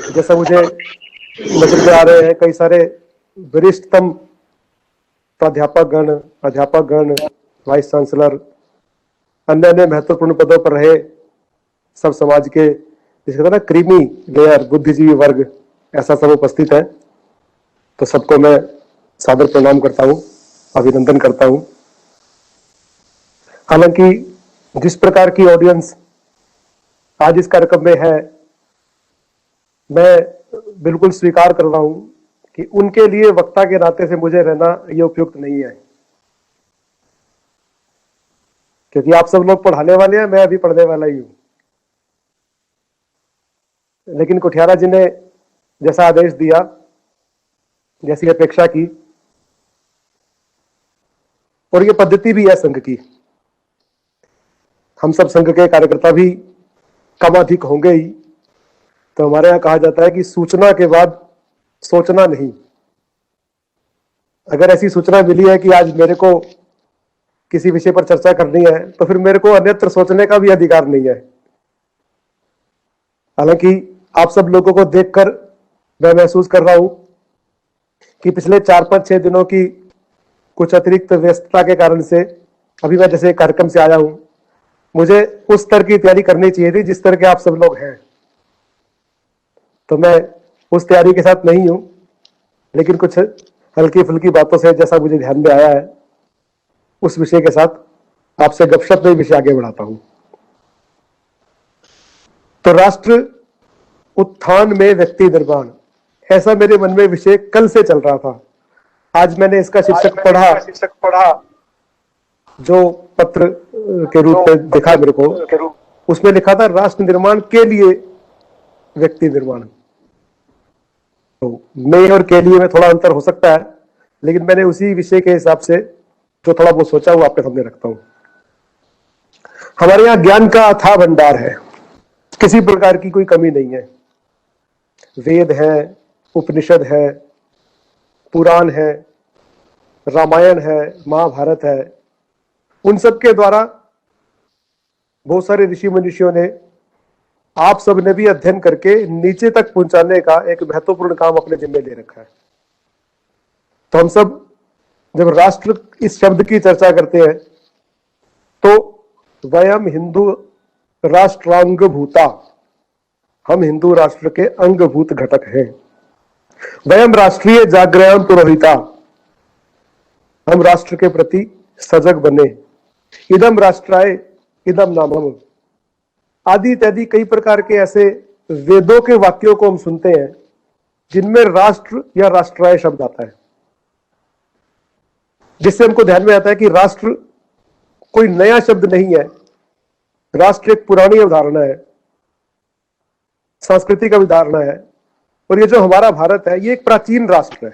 जैसा मुझे नजर में आ रहे हैं, कई सारे वरिष्ठतम प्राध्यापक गण, अध्यापक गण, वाइस चांसलर, अन्य अन्य महत्वपूर्ण पदों पर रहे सब समाज के, जिसके कहते हैं ना क्रीमी लेयर, बुद्धिजीवी वर्ग, ऐसा सब उपस्थित है। तो सबको मैं सादर प्रणाम करता हूं, अभिनंदन करता हूं। हालांकि जिस प्रकार की ऑडियंस आज इस कार्यक्रम में है, मैं बिल्कुल स्वीकार कर रहा हूं कि उनके लिए वक्ता के नाते से मुझे रहना ये उपयुक्त नहीं है, क्योंकि आप सब लोग पढ़ाने वाले हैं, मैं अभी पढ़ने वाला ही हूं। लेकिन कुठियारा जी ने जैसा आदेश दिया, जैसी अपेक्षा की, और ये पद्धति भी है संघ की, हम सब संघ के कार्यकर्ता भी कम अधिक होंगे ही। तो हमारे यहां कहा जाता है कि सूचना के बाद सोचना नहीं। अगर ऐसी सूचना मिली है कि आज मेरे को किसी विषय पर चर्चा करनी है, तो फिर मेरे को अन्यत्र सोचने का भी अधिकार नहीं है। हालांकि आप सब लोगों को देखकर मैं महसूस कर रहा हूं कि पिछले 4-5-6 दिनों की कुछ अतिरिक्त व्यस्तता के कारण से अभी मैं जैसे कार्यक्रम से आया हूं, मुझे उस स्तर की तैयारी करनी चाहिए थी जिस तरह के आप सब लोग हैं। तो मैं उस तैयारी के साथ नहीं हूं, लेकिन कुछ हल्की फुल्की बातों से जैसा मुझे ध्यान में आया है, उस विषय के साथ आपसे गपशप में विषय आगे बढ़ाता हूं। तो राष्ट्र उत्थान में व्यक्ति निर्माण, ऐसा मेरे मन में विषय कल से चल रहा था। आज मैंने इसका शीर्षक पढ़ा, जो पत्र के रूप में दिखा मेरे को, उसमें लिखा था राष्ट्र निर्माण के लिए व्यक्ति निर्माण। तो मैं और के लिए में थोड़ा अंतर हो सकता है, लेकिन मैंने उसी विषय के हिसाब से जो थोड़ा बहुत सोचा वो आपके सामने रखता हूं। हमारे यहाँ ज्ञान का अथाह भंडार है, किसी प्रकार की कोई कमी नहीं है। वेद है, उपनिषद है, पुराण है, रामायण है, महाभारत है, उन सब के द्वारा बहुत सारे ऋषि मनीषियों ने, आप सब ने भी अध्ययन करके नीचे तक पहुंचाने का एक महत्वपूर्ण काम अपने जिम्मे ले रखा है। तो हम सब जब राष्ट्र इस शब्द की चर्चा करते हैं, तो वयम हिंदू राष्ट्रांग भूता, हम हिंदू राष्ट्र के अंगभूत घटक हैं। वयम राष्ट्रीय जागरण पुरोहिता, हम राष्ट्र के प्रति सजग बने। इदम राष्ट्राय इदम नामम, आदि इत्यादि कई प्रकार के ऐसे वेदों के वाक्यों को हम सुनते हैं जिनमें राष्ट्र या राष्ट्राय शब्द आता है, जिससे हमको ध्यान में आता है कि राष्ट्र कोई नया शब्द नहीं है। राष्ट्र एक पुरानी अवधारणा है, सांस्कृतिक अवधारणा है, और ये जो हमारा भारत है ये एक प्राचीन राष्ट्र है।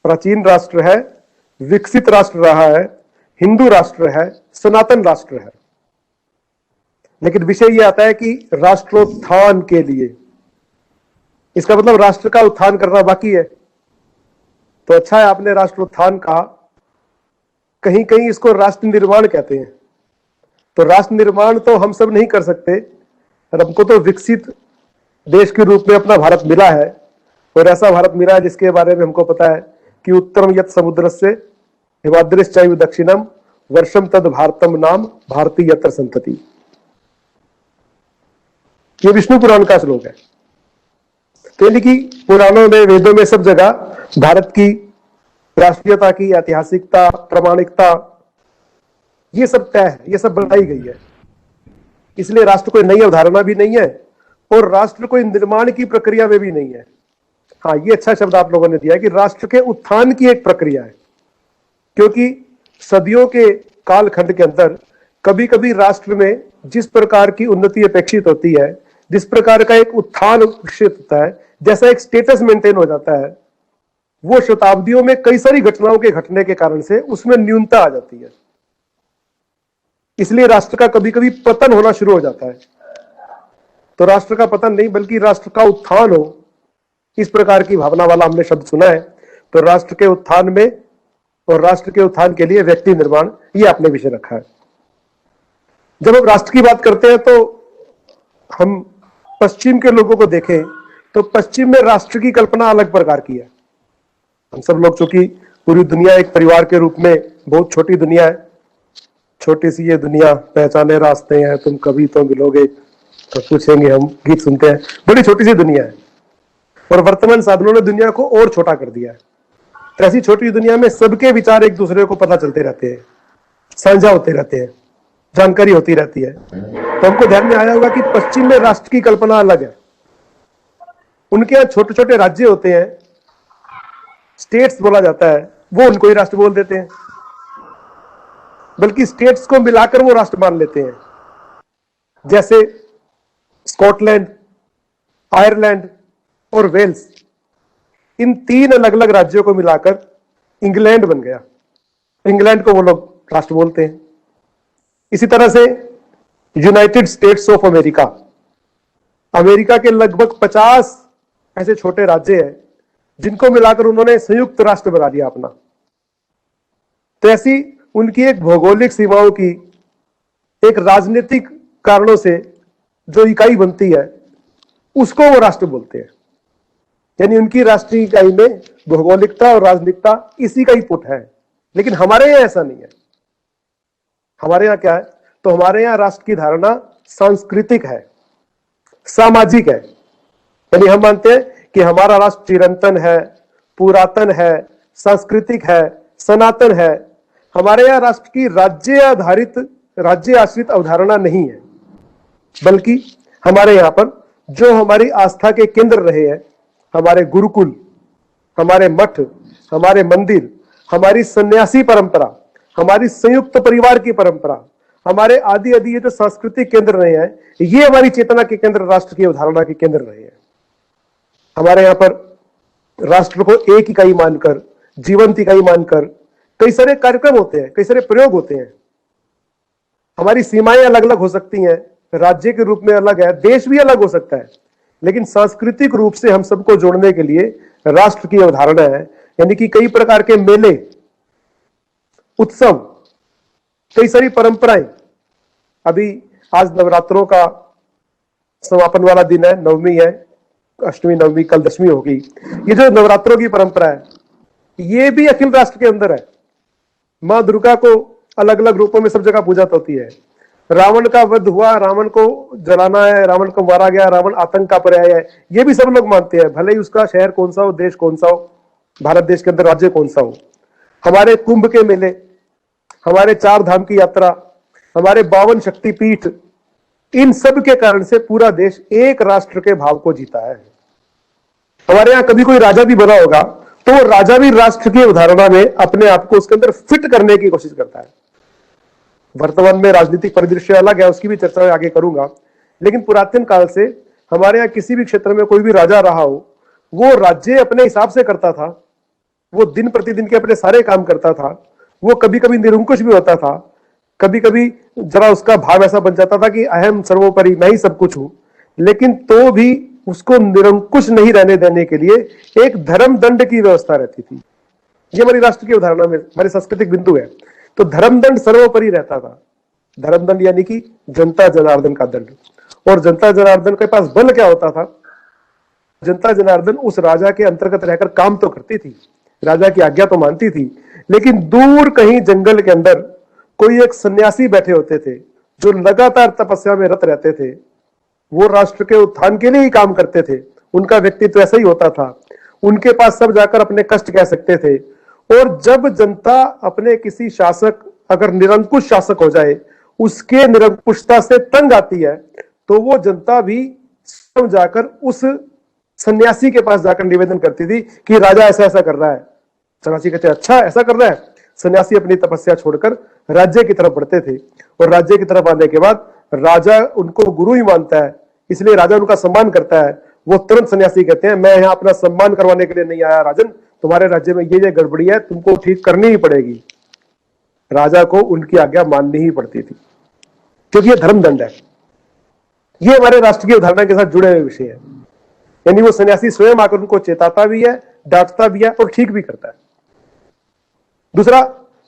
प्राचीन राष्ट्र है, विकसित राष्ट्र रहा है, हिंदू राष्ट्र है, सनातन राष्ट्र है। लेकिन विषय ये आता है कि राष्ट्रोत्थान के लिए, इसका मतलब राष्ट्र का उत्थान करना बाकी है। तो अच्छा है आपने राष्ट्रोत्थान कहा, कहीं कहीं इसको राष्ट्र निर्माण कहते हैं। तो राष्ट्र निर्माण तो हम सब नहीं कर सकते, और हमको तो विकसित देश के रूप में अपना भारत मिला है, और ऐसा भारत मिला है जिसके बारे में हमको पता है कि उत्तरम यत् समुद्रस्य हिमाद्रिश्चैव दक्षिणम वर्षम तद भारतम नाम भारती यत्र संतति। ये विष्णु पुराण का श्लोक है। तो यानी कि पुराणों में, वेदों में, सब जगह भारत की राष्ट्रीयता की ऐतिहासिकता, प्रामाणिकता, ये सब तय है, ये सब बनाई गई है। इसलिए राष्ट्र कोई नई अवधारणा भी नहीं है, और राष्ट्र कोई निर्माण की प्रक्रिया में भी नहीं है। हाँ, ये अच्छा शब्द आप लोगों ने दिया है कि राष्ट्र के उत्थान की एक प्रक्रिया है, क्योंकि सदियों के कालखंड के अंदर कभी कभी राष्ट्र में जिस प्रकार की उन्नति अपेक्षित होती है, जिस प्रकार का एक उत्थान अपेक्षित होता है, जैसा एक स्टेटस मेंटेन हो जाता है, वो शताब्दियों में कई सारी घटनाओं के घटने के कारण से उसमें न्यूनता आ जाती है। इसलिए राष्ट्र का कभी कभी पतन होना शुरू हो जाता है। तो राष्ट्र का पतन नहीं, बल्कि राष्ट्र का उत्थान हो, इस प्रकार की भावना वाला हमने शब्द सुना है। तो राष्ट्र के उत्थान में और राष्ट्र के उत्थान के लिए व्यक्ति निर्माण, ये आपने विषय रखा है। जब हम राष्ट्र की बात करते हैं तो हम पश्चिम के लोगों को देखें तो पश्चिम में राष्ट्र की कल्पना अलग प्रकार की है। हम सब लोग, चूंकि पूरी दुनिया एक परिवार के रूप में, बहुत छोटी दुनिया है, छोटी सी ये दुनिया, पहचाने रास्ते हैं, तुम कभी तो मिलोगे, तो पूछेंगे हम, गीत सुनते हैं, बड़ी छोटी सी दुनिया है। और वर्तमान साधनों ने दुनिया को और छोटा कर दिया है। तो ऐसी छोटी दुनिया में सबके विचार एक दूसरे को पता चलते रहते हैं, साझा होते रहते हैं, जानकारी होती रहती है। तो हमको ध्यान में आया होगा कि पश्चिम में राष्ट्र की कल्पना अलग है। उनके यहाँ छोटे छोटे राज्य होते हैं, स्टेट्स बोला जाता है, वो उनको ही राष्ट्र बोल देते हैं, बल्कि स्टेट्स को मिलाकर वो राष्ट्र मान लेते हैं। जैसे स्कॉटलैंड, आयरलैंड और वेल्स, इन 3 अलग अलग राज्यों को मिलाकर इंग्लैंड बन गया। इंग्लैंड को वो लोग राष्ट्र बोलते हैं। इसी तरह से United states of America, America के लगभग 50 ऐसे छोटे राज्य हैं जिनको मिलाकर उन्होंने संयुक्त राष्ट्र बना दिया अपना। तो ऐसी उनकी एक भौगोलिक सीमाओं की, एक राजनीतिक कारणों से जो इकाई बनती है, उसको वो राष्ट्र बोलते हैं। यानी उनकी राष्ट्रीय इकाई में भौगोलिकता और राजनीतिकता इसी का ही पुट है। लेकिन हमारे यहां ऐसा नहीं है। हमारे यहां क्या है? तो हमारे यहां राष्ट्र की धारणा सांस्कृतिक है, सामाजिक है। यानी हम मानते हैं कि हमारा राष्ट्र चिरंतन है, पुरातन है, सांस्कृतिक है, सनातन है। हमारे यहां राष्ट्र की राज्य आधारित, राज्य आश्रित अवधारणा नहीं है, बल्कि हमारे यहां पर जो हमारी आस्था के केंद्र रहे हैं, हमारे गुरुकुल, हमारे मठ, हमारे मंदिर, हमारी सन्यासी परंपरा, हमारी संयुक्त परिवार की परंपरा, हमारे आदि आदि ये जो सांस्कृतिक केंद्र रहे हैं, ये हमारी चेतना के केंद्र, राष्ट्र की अवधारणा के केंद्र रहे हैं। हमारे यहां पर राष्ट्र को एक इकाई मानकर, जीवंत इकाई मानकर कई सारे कार्यक्रम होते हैं, कई सारे प्रयोग होते हैं। हमारी सीमाएं अलग अलग हो सकती हैं, राज्य के रूप में अलग है, देश भी अलग हो सकता है, लेकिन सांस्कृतिक रूप से हम सबको जोड़ने के लिए राष्ट्र की अवधारणा है। यानी कि कई प्रकार के मेले, उत्सव, कई सारी परंपराएं। अभी आज नवरात्रों का समापन वाला दिन है, नवमी है, अष्टमी, नवमी, कल दशमी होगी। ये जो नवरात्रों की परंपरा है, ये भी अखिल राष्ट्र के अंदर है। मां दुर्गा को अलग अलग रूपों में सब जगह पूजा होती है। रावण का वध हुआ, रावण को जलाना है, रावण को मारा गया, रावण आतंक का पर्याय है, ये भी सब लोग मानते हैं, भले ही उसका शहर कौन सा हो, देश कौन सा हो, भारत देश के अंदर राज्य कौन सा हो। हमारे कुंभ के मेले, हमारे 4 धाम की यात्रा, हमारे 52 शक्तिपीठ, इन सब के कारण से पूरा देश एक राष्ट्र के भाव को जीता है। हमारे यहां कभी कोई राजा भी बना होगा तो वो राजा भी राष्ट्र की अवधारणा में अपने आप को उसके अंदर फिट करने की कोशिश करता है। वर्तमान में राजनीतिक परिदृश्य अलग है, उसकी भी चर्चा मैं आगे करूंगा। लेकिन पुरातन काल से हमारे यहाँ किसी भी क्षेत्र में कोई भी राजा रहा हो, वो राज्य अपने हिसाब से करता था, वो दिन प्रतिदिन के अपने सारे काम करता था, वो कभी कभी निरंकुश भी होता था, कभी कभी जरा उसका भाव ऐसा बन जाता था कि अहम सर्वोपरि, मैं ही सब कुछ हूं। लेकिन तो भी उसको निरंकुश नहीं रहने देने के लिए एक धर्म दंड की व्यवस्था रहती थी। ये हमारी राष्ट्र की उदाहरण में हमारे सांस्कृतिक बिंदु है। तो धर्म दंड सर्वोपरि रहता था। धर्म दंड यानी कि जनता जनार्दन का दंड। और जनता जनार्दन के पास बल क्या होता था? जनता जनार्दन उस राजा के अंतर्गत रहकर काम तो करती थी, राजा की आज्ञा तो मानती थी, लेकिन दूर कहीं जंगल के अंदर कोई एक सन्यासी बैठे होते थे जो लगातार तपस्या में रत रहते थे। वो राष्ट्र के उत्थान के लिए ही काम करते थे। उनका व्यक्तित्व ऐसा ही होता था। उनके पास सब जाकर अपने कष्ट कह सकते थे। और जब जनता अपने किसी शासक, अगर निरंकुश शासक हो जाए, उसके निरंकुशता से तंग आती है, तो वो जनता भी स्वयं जाकर उस सन्यासी के पास जाकर निवेदन करती थी कि राजा ऐसा ऐसा कर रहा है। सन्यासी कहते अच्छा ऐसा कर रहा है। सन्यासी अपनी तपस्या छोड़कर राज्य की तरफ बढ़ते थे। और राज्य की तरफ आने के बाद राजा उनको गुरु ही मानता है, इसलिए राजा उनका सम्मान करता है। वो तुरंत सन्यासी कहते हैं मैं यहाँ अपना सम्मान करवाने के लिए नहीं आया राजन, तुम्हारे राज्य में ये गड़बड़ी है, तुमको ठीक करनी ही पड़ेगी। राजा को उनकी आज्ञा माननी ही पड़ती थी, क्योंकि ये धर्मदंड है। ये हमारे राष्ट्र की अवधारणा के साथ जुड़े हुए विषय है। यानी वो सन्यासी स्वयं आकर उनको चेताता भी है, डांटता भी है और ठीक भी करता है। दूसरा,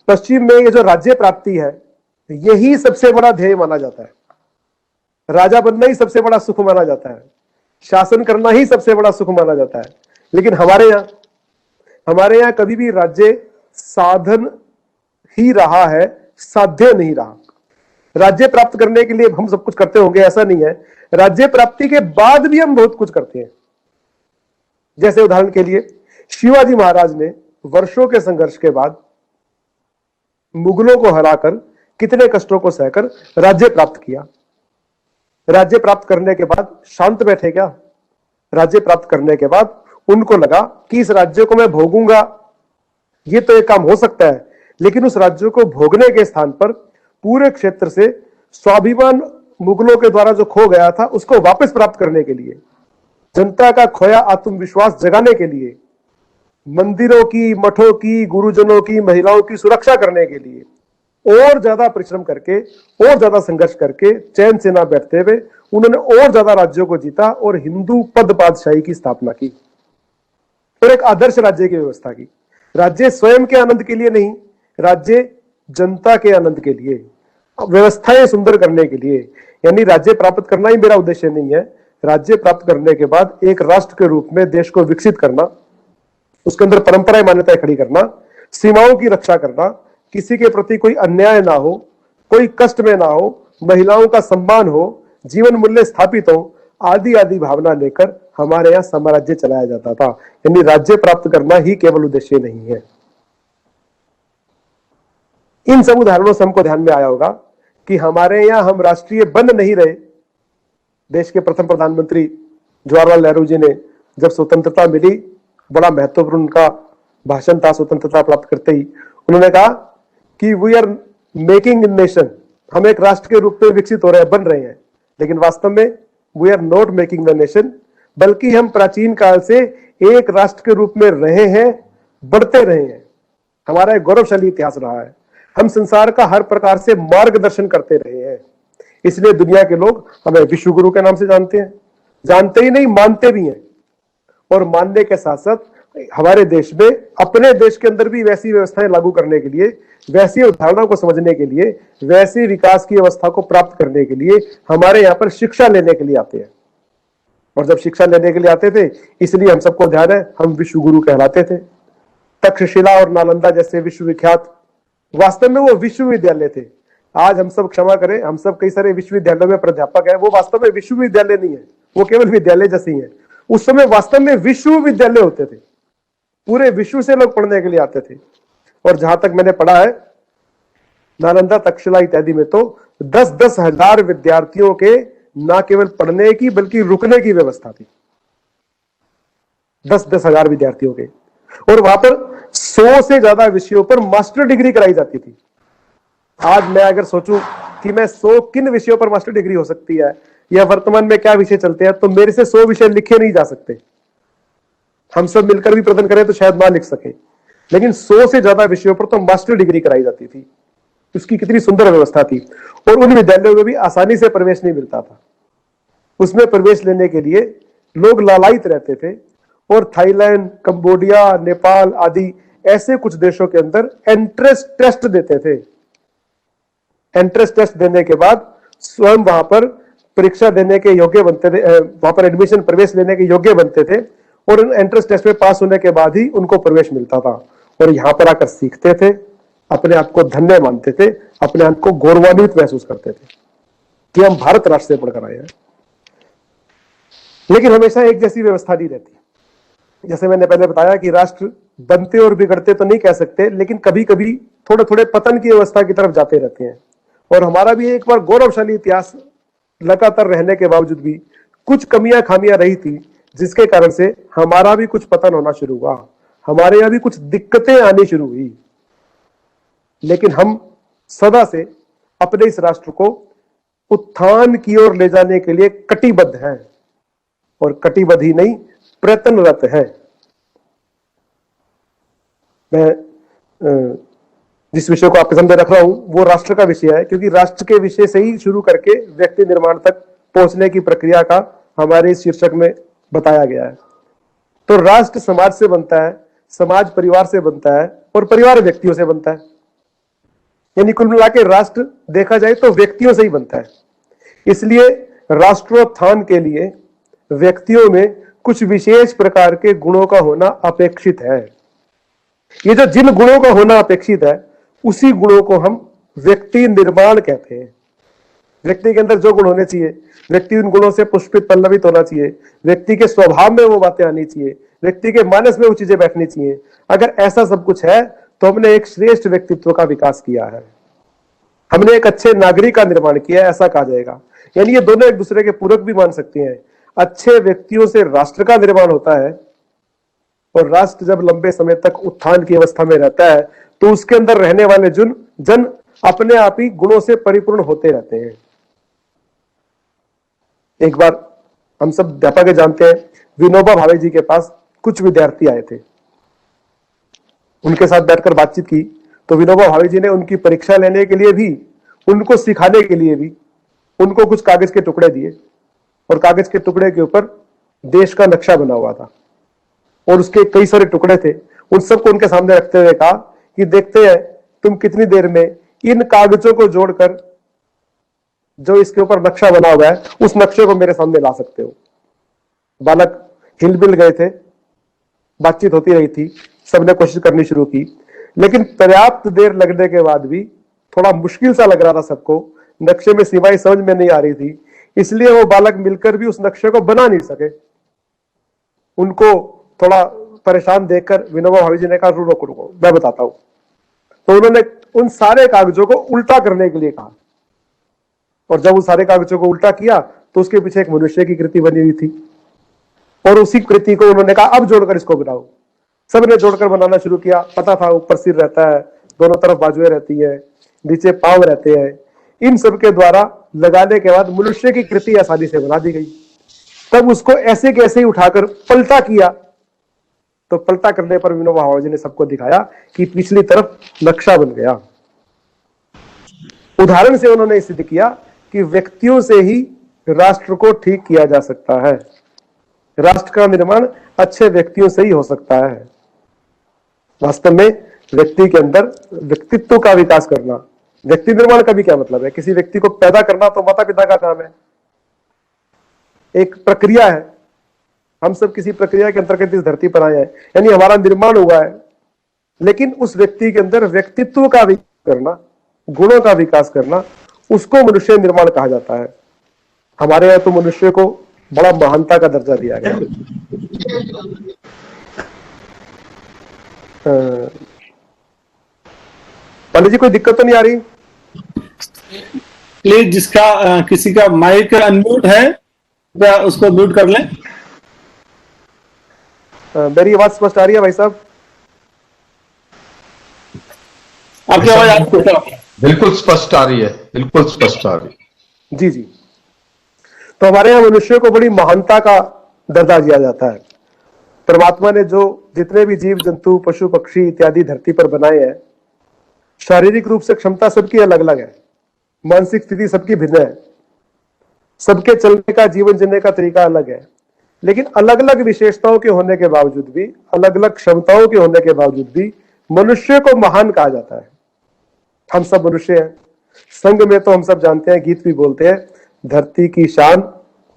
पश्चिम में ये जो राज्य प्राप्ति है, यही सबसे बड़ा ध्येय माना जाता है। राजा बनना ही सबसे बड़ा सुख माना जाता है। शासन करना ही सबसे बड़ा सुख माना जाता है। लेकिन हमारे यहां कभी भी राज्य साधन ही रहा है, साध्य नहीं रहा। राज्य प्राप्त करने के लिए हम सब कुछ करते होंगे ऐसा नहीं है, राज्य प्राप्ति के बाद भी हम बहुत कुछ करते हैं। जैसे उदाहरण के लिए शिवाजी महाराज ने वर्षों के संघर्ष के बाद मुगलों को हराकर, कितने कष्टों को सहकर राज्य प्राप्त किया। राज्य प्राप्त करने के बाद शांत बैठे क्या? राज्य प्राप्त करने के बाद उनको लगा कि इस राज्य को मैं भोगूंगा, ये तो एक काम हो सकता है, लेकिन उस राज्य को भोगने के स्थान पर पूरे क्षेत्र से स्वाभिमान मुगलों के द्वारा जो खो गया था उसको वापस प्राप्त करने के लिए, जनता का खोया आत्मविश्वास जगाने के लिए, मंदिरों की, मठों की, गुरुजनों की, महिलाओं की सुरक्षा करने के लिए और ज्यादा परिश्रम करके, और ज्यादा संघर्ष करके, चैन से ना बैठते हुए उन्होंने और ज्यादा राज्यों को जीता और हिंदू पद पातशाही की स्थापना की और एक आदर्श राज्य की व्यवस्था की। राज्य स्वयं के आनंद के लिए नहीं, राज्य जनता के आनंद के लिए, व्यवस्थाएं सुंदर करने के लिए। यानी राज्य प्राप्त करना ही मेरा उद्देश्य नहीं है। राज्य प्राप्त करने के बाद एक राष्ट्र के रूप में देश को विकसित करना, उसके अंदर परंपराएं, मान्यताएं खड़ी करना, सीमाओं की रक्षा करना, किसी के प्रति कोई अन्याय ना हो, कोई कष्ट में ना हो, महिलाओं का सम्मान हो, जीवन मूल्य स्थापित हो, आदि आदि भावना लेकर हमारे यहाँ साम्राज्य चलाया जाता था। यानी राज्य प्राप्त करना ही केवल उद्देश्य नहीं है। इन सब उदाहरणों से हमको ध्यान में आया होगा कि हमारे यहाँ हम राष्ट्रीय बन नहीं रहे। देश के प्रथम प्रधानमंत्री जवाहरलाल नेहरू जी ने जब स्वतंत्रता मिली, बड़ा महत्वपूर्ण उनका भाषण था स्वतंत्रता प्राप्त करते ही। उन्होंने कहा कि वी आर मेकिंग नेशन, हम एक राष्ट्र के रूप में विकसित हो रहे हैं, बन रहे हैं। लेकिन वास्तव में we are not making the nation, बल्कि हम प्राचीन काल से एक राष्ट्र के रूप में रहे हैं, बढ़ते रहे हैं। हमारा एक गौरवशाली इतिहास रहा है। हम संसार का हर प्रकार से मार्गदर्शन करते रहे हैं। इसलिए दुनिया के लोग हमें विश्व गुरु के नाम से जानते हैं, जानते ही नहीं मानते भी हैं। और मानने के साथ साथ हमारे देश में, अपने देश के अंदर भी वैसी व्यवस्थाएं लागू करने के लिए, वैसी अवधारणाओं को समझने के लिए, वैसी विकास की अवस्था को प्राप्त करने के लिए हमारे यहाँ पर शिक्षा लेने के लिए आते हैं। और जब शिक्षा लेने के लिए आते थे, इसलिए हम सबको ध्यान है, हम विश्व गुरु कहलाते थे। तक्षशिला और नालंदा जैसे विश्वविख्यात, वास्तव में वो विश्वविद्यालय थे। आज हम सब, क्षमा करें, हम सब कई सारे विश्वविद्यालयों में प्राध्यापक है, वो वास्तव में विश्वविद्यालय नहीं है, वो केवल विद्यालय जैसे ही है। उस समय वास्तव में विश्वविद्यालय होते थे, पूरे विश्व से लोग पढ़ने के लिए आते थे। और जहां तक मैंने पढ़ा है, नालंदा, तक्षशिला इत्यादि में तो 10-10 हजार विद्यार्थियों के ना केवल पढ़ने की बल्कि रुकने की व्यवस्था थी। 10-10 हजार विद्यार्थियों के, और वहां पर 100 से ज्यादा विषयों पर मास्टर डिग्री कराई जाती थी। आज मैं अगर सोचूं कि मैं 100 किन विषयों पर मास्टर डिग्री हो सकती है या वर्तमान में क्या विषय चलते हैं, तो मेरे से 100 विषय लिखे नहीं जा सकते। हम सब मिलकर भी प्रयत्न करें तो शायद ना लिख सके, लेकिन 100 से ज्यादा विषयों पर तो मास्टर डिग्री कराई जाती थी। उसकी कितनी सुंदर व्यवस्था थी। और उन विद्यालयों में भी आसानी से प्रवेश नहीं मिलता था। उसमें प्रवेश लेने के लिए लोग लालायित रहते थे। और थाईलैंड, कंबोडिया, नेपाल आदि ऐसे कुछ देशों के अंदर एंट्रेंस टेस्ट देते थे। एंट्रेंस टेस्ट देने के बाद स्वयं वहां पर परीक्षा देने के योग्य बनते थे, वहां पर एडमिशन, प्रवेश लेने के योग्य बनते थे। और उन एंट्रेंस टेस्ट में पास होने के बाद ही उनको प्रवेश मिलता था। और यहां पर आकर सीखते थे, अपने आप को धन्य मानते थे, अपने आप को गौरवान्वित महसूस करते थे कि हम भारत राष्ट्र से पढ़कर आए हैं। लेकिन हमेशा एक जैसी व्यवस्था नहीं रहती। जैसे मैंने पहले बताया कि राष्ट्र बनते और बिगड़ते तो नहीं कह सकते, लेकिन कभी कभी थोड़े थोड़े पतन की अवस्था की तरफ जाते रहते हैं। और हमारा भी एक बार गौरवशाली इतिहास लगातार रहने के बावजूद भी कुछ कमियां खामियां रही थी, जिसके कारण से हमारा भी कुछ पतन होना शुरू हुआ, हमारे यहां भी कुछ दिक्कतें आनी शुरू हुई। लेकिन हम सदा से अपने इस राष्ट्र को उत्थान की ओर ले जाने के लिए कटिबद्ध हैं, और कटिबद्ध ही नहीं, प्रयत्नरत है। मैं जिस विषय को आपके सामने रख रहा हूं वो राष्ट्र का विषय है, क्योंकि राष्ट्र के विषय से ही शुरू करके व्यक्ति निर्माण तक पहुंचने की प्रक्रिया का हमारे इस शीर्षक में बताया गया है। तो राष्ट्र समाज से बनता है, समाज परिवार से बनता है, और परिवार व्यक्तियों से बनता है। यानी कुल मिला के राष्ट्र देखा जाए तो व्यक्तियों से ही बनता है। इसलिए राष्ट्रोत्थान के लिए व्यक्तियों में कुछ विशेष प्रकार के गुणों का होना अपेक्षित है। ये जो जिन गुणों का होना अपेक्षित है उसी गुणों को हम व्यक्ति निर्माण कहते हैं। व्यक्ति के अंदर जो गुण होने चाहिए, व्यक्ति उन गुणों से पुष्पित पल्लवित होना चाहिए, व्यक्ति के स्वभाव में वो बातें आनी चाहिए, व्यक्ति के मानस में वो चीजें बैठनी चाहिए। अगर ऐसा सब कुछ है तो हमने एक श्रेष्ठ व्यक्तित्व का विकास किया है, हमने एक अच्छे नागरिक का निर्माण किया है, ऐसा कहा जाएगा। यानी ये दोनों एक दूसरे के पूरक भी मान सकते हैं। अच्छे व्यक्तियों से राष्ट्र का निर्माण होता है, और राष्ट्र जब लंबे समय तक उत्थान की अवस्था में रहता है तो उसके अंदर रहने वाले जन अपने आप ही गुणों से परिपूर्ण होते रहते हैं। एक बार हम सब अध्यापक जानते हैं, विनोबा भावे जी के पास कुछ विद्यार्थी आए थे, उनके साथ बैठकर बातचीत की तो विनोबा भावे जी ने उनकी परीक्षा लेने के लिए भी, उनको सिखाने के लिए भी उनको कुछ कागज के टुकड़े दिए, और कागज के टुकड़े के ऊपर देश का नक्शा बना हुआ था और उसके कई सारे टुकड़े थे। उन सबको उनके सामने रखते हुए कहा कि देखते हैं तुम कितनी देर में इन कागजों को जोड़कर जो इसके ऊपर नक्शा बना हुआ है उस नक्शे को मेरे सामने ला सकते हो। बालक हिलमिल गए थे, बातचीत होती रही थी, सबने कोशिश करनी शुरू की, लेकिन पर्याप्त देर लगने के बाद भी थोड़ा मुश्किल सा लग रहा था सबको, नक्शे में सीमाएं समझ में नहीं आ रही थी, इसलिए वो बालक मिलकर भी उस नक्शे को बना नहीं सके। उनको थोड़ा परेशान देखकर विनोबा भावे जी ने कहा रुको रुको मैं बताता हूं। तो उन्होंने उन सारे कागजों को उल्टा करने के लिए कहा, और जब उस सारे कागजों को उल्टा किया तो उसके पीछे एक मनुष्य की कृति बनी हुई थी, और उसी कृति को उन्होंने कहा अब जोड़कर इसको बनाओ। सबने जोड़कर बनाना शुरू किया। पता था ऊपर सिर रहता है, दोनों तरफ बाजुएं रहती है, नीचे पांव रहते हैं। इन सब के द्वारा लगाने के बाद मनुष्य की कृति आसानी से बना दी गई। तब उसको ऐसे कैसे ही उठाकर पलटा किया, तो पलटा करने पर विनोबा भावे जी ने सबको दिखाया कि पिछली तरफ नक्शा बन गया। उदाहरण से उन्होंने सिद्ध किया कि व्यक्तियों से ही राष्ट्र को ठीक किया जा सकता है, राष्ट्र का निर्माण अच्छे व्यक्तियों से ही हो सकता है। वास्तव में व्यक्ति के अंदर व्यक्तित्व का विकास करना, व्यक्ति निर्माण का भी क्या मतलब है? किसी व्यक्ति को पैदा करना तो माता पिता का काम है, एक प्रक्रिया है। हम सब किसी प्रक्रिया के अंतर्गत इस धरती पर आए हैं, यानी हमारा निर्माण हुआ है, लेकिन उस व्यक्ति के अंदर व्यक्तित्व का विकास करना, गुणों का विकास करना, उसको मनुष्य निर्माण कहा जाता है। हमारे यहाँ तो मनुष्य को बड़ा महानता का दर्जा दिया गया। पंडित जी कोई दिक्कत तो नहीं आ रही? प्लीज जिसका किसी का माइक अनम्यूट है उसको म्यूट कर लें। मेरी आवाज स्पष्ट आ रही है भाई साहब? आपकी आवाज आपको बिल्कुल स्पष्ट आ रही है, बिल्कुल स्पष्ट आ रही है। जी जी। तो हमारे यहाँ मनुष्य को बड़ी महानता का दर्जा दिया जाता है। परमात्मा ने जो जितने भी जीव जंतु पशु पक्षी इत्यादि धरती पर बनाए हैं, शारीरिक रूप से क्षमता सबकी अलग अलग है, मानसिक स्थिति सबकी भिन्न है, सबके चलने का जीवन जीने का तरीका अलग है, लेकिन अलग अलग विशेषताओं के होने के बावजूद भी, अलग अलग क्षमताओं के होने के बावजूद भी मनुष्य को महान कहा जाता है। हम सब मनुष्य हैं। संघ में तो हम सब जानते हैं, गीत भी बोलते हैं, धरती की शान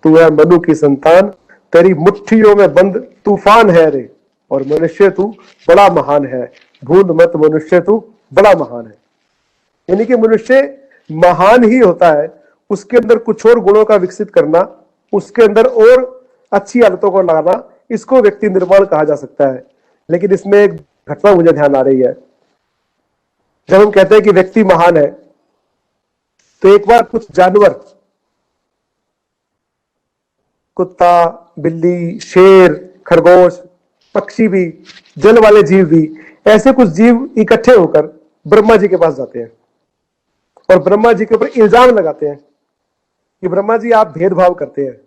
तू है मनु की संतान, तेरी मुट्ठियों में बंद तूफान है रे, और मनुष्य तू बड़ा महान है, भूल मत मनुष्य तू बड़ा महान है। यानी कि मनुष्य महान ही होता है, उसके अंदर कुछ और गुणों का विकसित करना, उसके अंदर और अच्छी आदतों को लाना, इसको व्यक्ति निर्माण कहा जा सकता है। लेकिन इसमें एक घटना मुझे ध्यान आ रही है। जब हम कहते हैं कि व्यक्ति महान है, तो एक बार कुछ जानवर, कुत्ता, बिल्ली, शेर, खरगोश, पक्षी भी, जल वाले जीव भी, ऐसे कुछ जीव इकट्ठे होकर ब्रह्मा जी के पास जाते हैं और ब्रह्मा जी के ऊपर इल्जाम लगाते हैं कि ब्रह्मा जी आप भेदभाव करते हैं,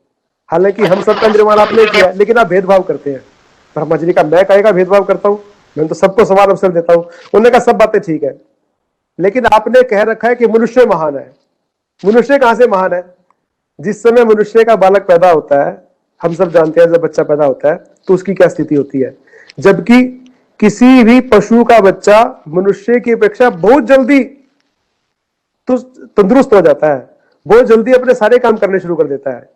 हालांकि हम सबका निर्माण आपने किया, लेकिन आप भेदभाव करते हैं। ब्रह्मा जी ने कहा मैं काहे का भेदभाव करता हूं, मैं तो सबको समान अवसर देता हूं। उन्होंने कहा सब बातें ठीक है, लेकिन आपने कह रखा है कि मनुष्य महान है। मनुष्य कहां से महान है? जिस समय मनुष्य का बालक पैदा होता है, हम सब जानते हैं जब बच्चा पैदा होता है तो उसकी क्या स्थिति होती है, जबकि किसी भी पशु का बच्चा मनुष्य की अपेक्षा बहुत जल्दी तंदुरुस्त हो जाता है, बहुत जल्दी अपने सारे काम करने शुरू कर देता है।